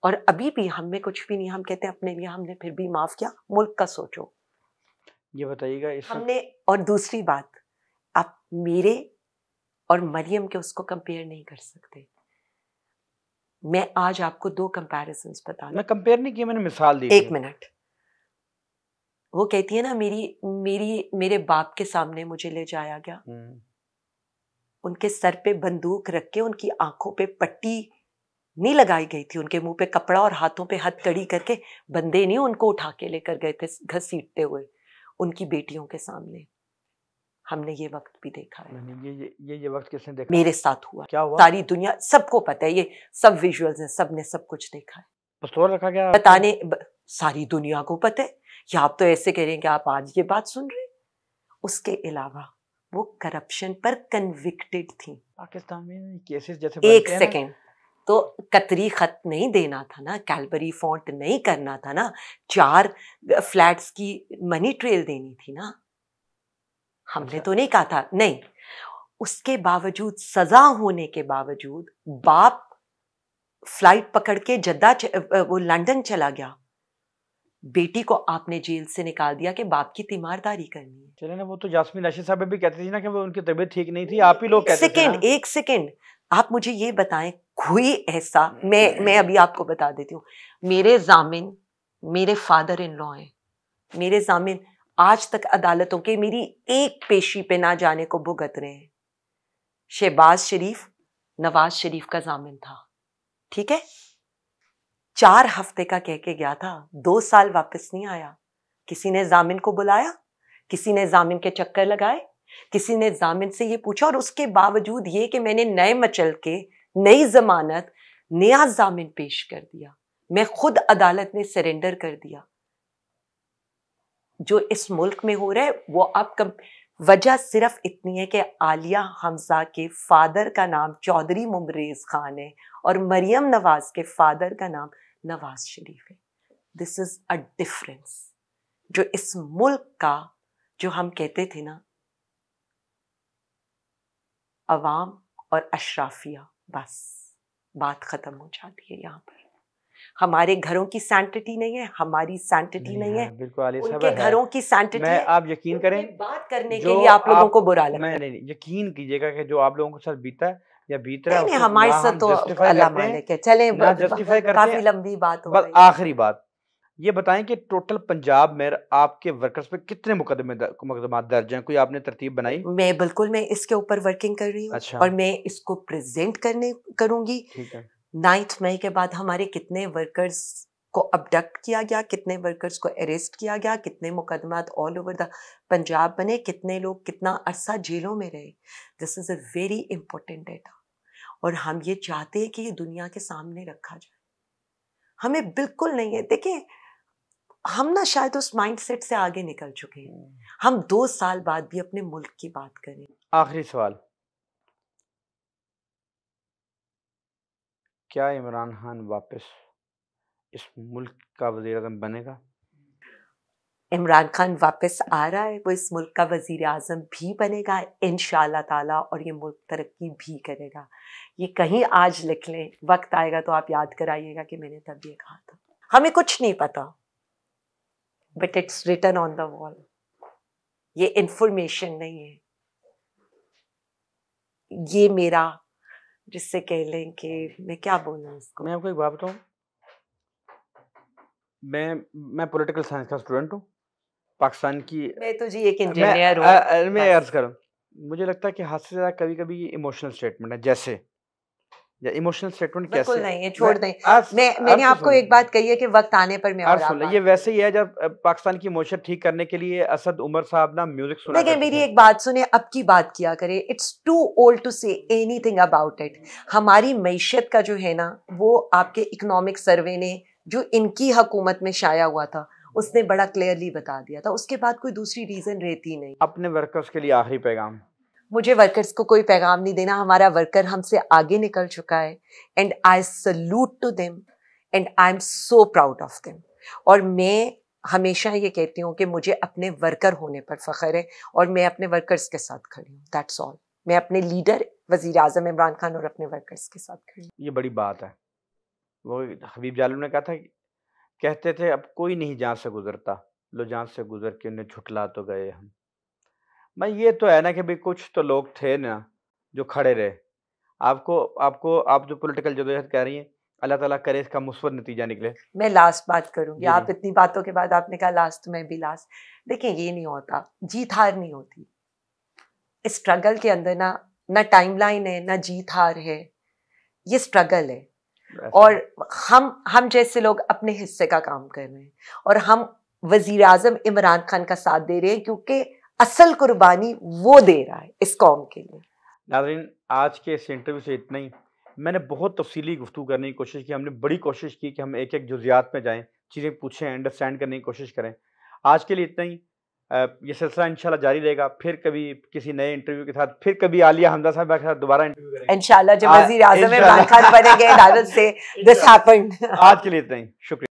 और अभी भी हम में कुछ भी नहीं, हम कहते हैं अपने लिए, हमने फिर भी माफ किया। मुल्क का सोचो। ये बताइएगा हमने। और दूसरी बात, आप मेरे और मरियम के उसको कंपेयर नहीं कर सकते। मैं आज आपको दो कंपैरिजंस बता रहा हूं। मैं कंपेयर नहीं किया, मैंने मिसाल दी। एक मिनट, वो कहती है ना मेरे बाप के सामने मुझे ले जाया गया, उनके सर पे बंदूक रख के, उनकी आंखों पे पट्टी नहीं लगाई गई थी, उनके मुंह पे कपड़ा और हाथों पे हथकड़ी करके बंदे नहीं उनको उठा के लेकर गए थे घसीटते हुए उनकी बेटियों के सामने। हमने ये वक्त भी देखा है। ये वक्त किसने देखा? मेरे साथ हुआ। क्या हुआ? सारी दुनिया, सबको पता है, ये सब विजुअल्स हैं, सबने सब कुछ देखा है। पिस्तौल रखा गया बताने सारी दुनिया को पता है। या आप तो ऐसे कह रहे हैं कि आप आज ये बात सुन रहे हैं? उसके अलावा वो करप्शन पर कन्विक्टेड थी। पाकिस्तान में केसेस जैसे एक बनते हैं ना, सेकेंड, तो कतरी खत नहीं देना था ना, कैलबरी फॉन्ट नहीं करना था ना, 4 फ्लैट्स की मनी ट्रेल देनी थी ना। हमने अच्छा। तो नहीं कहा था नहीं। उसके बावजूद, सजा होने के बावजूद, बाप फ्लाइट पकड़ के वो लंदन चला गया। बेटी को आपने जेल से निकाल दिया कि बाप की तीमारदारी करनी है। चले ना, वो तो जासमीन राशिद साहब भी कहती थी ना कि वो उनकी तबीयत ठीक नहीं थी, आप ही लोग कहते थे ना। एक सेकेंड, आप मुझे ये बताएं, कोई ऐसा, मैं अभी आपको बता देती हूँ। मेरे जामिन मेरे फादर इन लॉ हैं। मेरे जामिन आज तक अदालतों के मेरी एक पेशी पे ना जाने को भुगत रहे हैं। शहबाज शरीफ नवाज शरीफ का जामिन था, ठीक है, 4 हफ्ते का कह के गया था, 2 साल वापस नहीं आया। किसी ने जामिन को बुलाया, किसी ने जामिन के चक्कर लगाए, किसी ने जामिन से ये पूछा, और उसके बावजूद ये कि मैंने नए मचल के नई जमानत, नया जामिन पेश कर दिया, मैं खुद अदालत में सरेंडर कर दिया। जो इस मुल्क में हो रहा है वो अब वजह सिर्फ इतनी है कि आलिया हमजा के फादर का नाम चौधरी मुमरेज खान है और मरियम नवाज के फादर का नाम नवाज शरीफ है। दिस इज अ डिफरेंस जो इस मुल्क का, जो हम कहते थे ना, अवाम और अशराफिया, बस बात खत्म हो जाती है यहाँ पर। हमारे घरों की सैंटिटी नहीं है, हमारी सैंटिटी नहीं है, बिल्कुल आलिया साहब उनके घरों की सैंटिटी मैं है। आप यकीन करें, बात करने के जो लिए आप लोगों को बुरा लगता मैं है। नहीं, यकीन कीजिएगा कि जो आप लोगों के साथ बीता है या बीत रहा है नहीं, उसको हमारे ना साथ हम तो जस्टिफाई अल्लाह करते हैं, मालिक है। चले, ना जस्टिफाई करते काफी हैं। लंबी बात हो बस गई। आखिरी बात ये बताएं कि टोटल पंजाब में आपके वर्कर्स पे कितने मुकदमा दर्ज हैं? कोई आपने तरतीब बनाई? मैं इसके ऊपर वर्किंग कर रही हूँ अच्छा, और मैं इसको प्रेजेंट करूंगी। ठीक है। 9 मई के बाद हमारे कितने वर्कर्स को अबडक्ट किया गया, कितने वर्कर्स को अरेस्ट किया गया, कितने मुकदमात ऑल ओवर द पंजाब बने, कितने लोग कितना अरसा जेलों में रहे। This is a very important data और हम ये चाहते हैं कि ये दुनिया के सामने रखा जाए। हमें बिल्कुल नहीं है, देखिए हम ना शायद उस माइंडसेट से आगे निकल चुके हैं। हम 2 साल बाद भी अपने मुल्क की बात करें। आखिरी सवाल, क्या इमरान खान वापस इस मुल्क का वजीर आज़म बनेगा? इमरान खान वापस आ रहा है, वो इस मुल्क का वजीर आज़म भी बनेगा इंशाअल्लाह ताला, और ये मुल्क तरक्की भी करेगा। ये कहीं आज लिख लें, वक्त आएगा तो आप याद कराइएगा कि मैंने तब ये कहा था। हमें कुछ नहीं पता, but it's written on the wall. ये इंफॉर्मेशन नहीं है, ये मेरा, जिससे कह लें कि मैं क्या बोलूं इसको। मैं आपको एक बात बताऊं, मैं पॉलिटिकल साइंस का स्टूडेंट हूँ, पाकिस्तान की। मैं तो जी एक इंजीनियर हूँ। मैं अर्ज करूँ, मुझे लगता है कि हद से ज़्यादा कभी कभी ये इमोशनल स्टेटमेंट है, जैसे या इमोशनल स्टेटमेंट बिल्कुल कैसे, नहीं है, छोड़ दें। मैंने अर्ज तो आपको एक बात कही है कि वक्त आने पर मैं और अर्ज आप सुन ले, बात ये वैसे ही है जब पाकिस्तान की इमोशन ठीक करने के लिए असद उमर साहब ना म्यूजिक सुना देखिए, करते मेरी थे। एक बात सुने, अब की बात किया करे। It's too old to say anything about it. हमारी मईशत का जो है ना, वो आपके इकोनॉमिक सर्वे ने, जो इनकी हुकूमत में शाया हुआ था, उसने बड़ा क्लियरली बता दिया था। उसके बाद कोई दूसरी रीजन रहती नहीं। अपने वर्कर्स के लिए आखिरी पैगाम। मुझे वर्कर्स को कोई पैगाम नहीं देना, हमारा वर्कर हमसे आगे निकल चुका है, and I salute to them and I am so proud of them. और मैं हमेशा ये कहती हूँ कि मुझे अपने वर्कर होने पर फख्र है और मैं अपने वर्कर्स के साथ खड़ी हूँ। That's all. मैं अपने लीडर वजीर आजम इमरान खान और अपने वर्कर्स के साथ खड़ी हूँ। ये बड़ी बात है। वो हबीब जालू ने कहा था, कहते थे अब कोई नहीं जान से गुजरता, लो जान से गुजर के उन्हें झुटला तो गए हम। भाई ये तो है ना कि भाई कुछ तो लोग थे ना जो खड़े रहे। आपको आपको आप जो पॉलिटिकल जदोजहद कह रही हैं, अल्लाह ताला करे इसका मुस्बत नतीजा निकले। मैं लास्ट बात करूंगी। जी आप जी। इतनी बातों के बाद आपने कहा लास्ट, मैं भी लास्ट। देखिए, ये नहीं होता, जीत हार नहीं होती। इस स्ट्रगल के अंदर ना टाइमलाइन है, ना जीत हार है, ये स्ट्रगल है। और हम जैसे लोग अपने हिस्से का काम कर रहे हैं और हम वजीर आजम इमरान खान का साथ दे रहे हैं, क्योंकि असल कुर्बानी वो दे रहा है इस कौम के लिए। नाज़रीन, आज के इस इंटरव्यू से इतना ही। मैंने बहुत तफसीली गुफ्तगू करने की कोशिश की, हमने बड़ी कोशिश की कि हम एक एक जुज़ियात में जाएं, चीज़ें पूछें, अंडरस्टैंड करने की कोशिश करें। आज के लिए इतना ही। ये सिलसिला इंशाल्लाह जारी रहेगा। फिर कभी किसी नए इंटरव्यू के साथ, फिर कभी आलिया हमजा साहब के साथ दोबारा इंटरव्यू करेंगे इंशाल्लाह। जब वज़ीर आज़म इमरान खान बनेंगे, I will say this happened। आज के लिए इतना ही, शुक्रिया।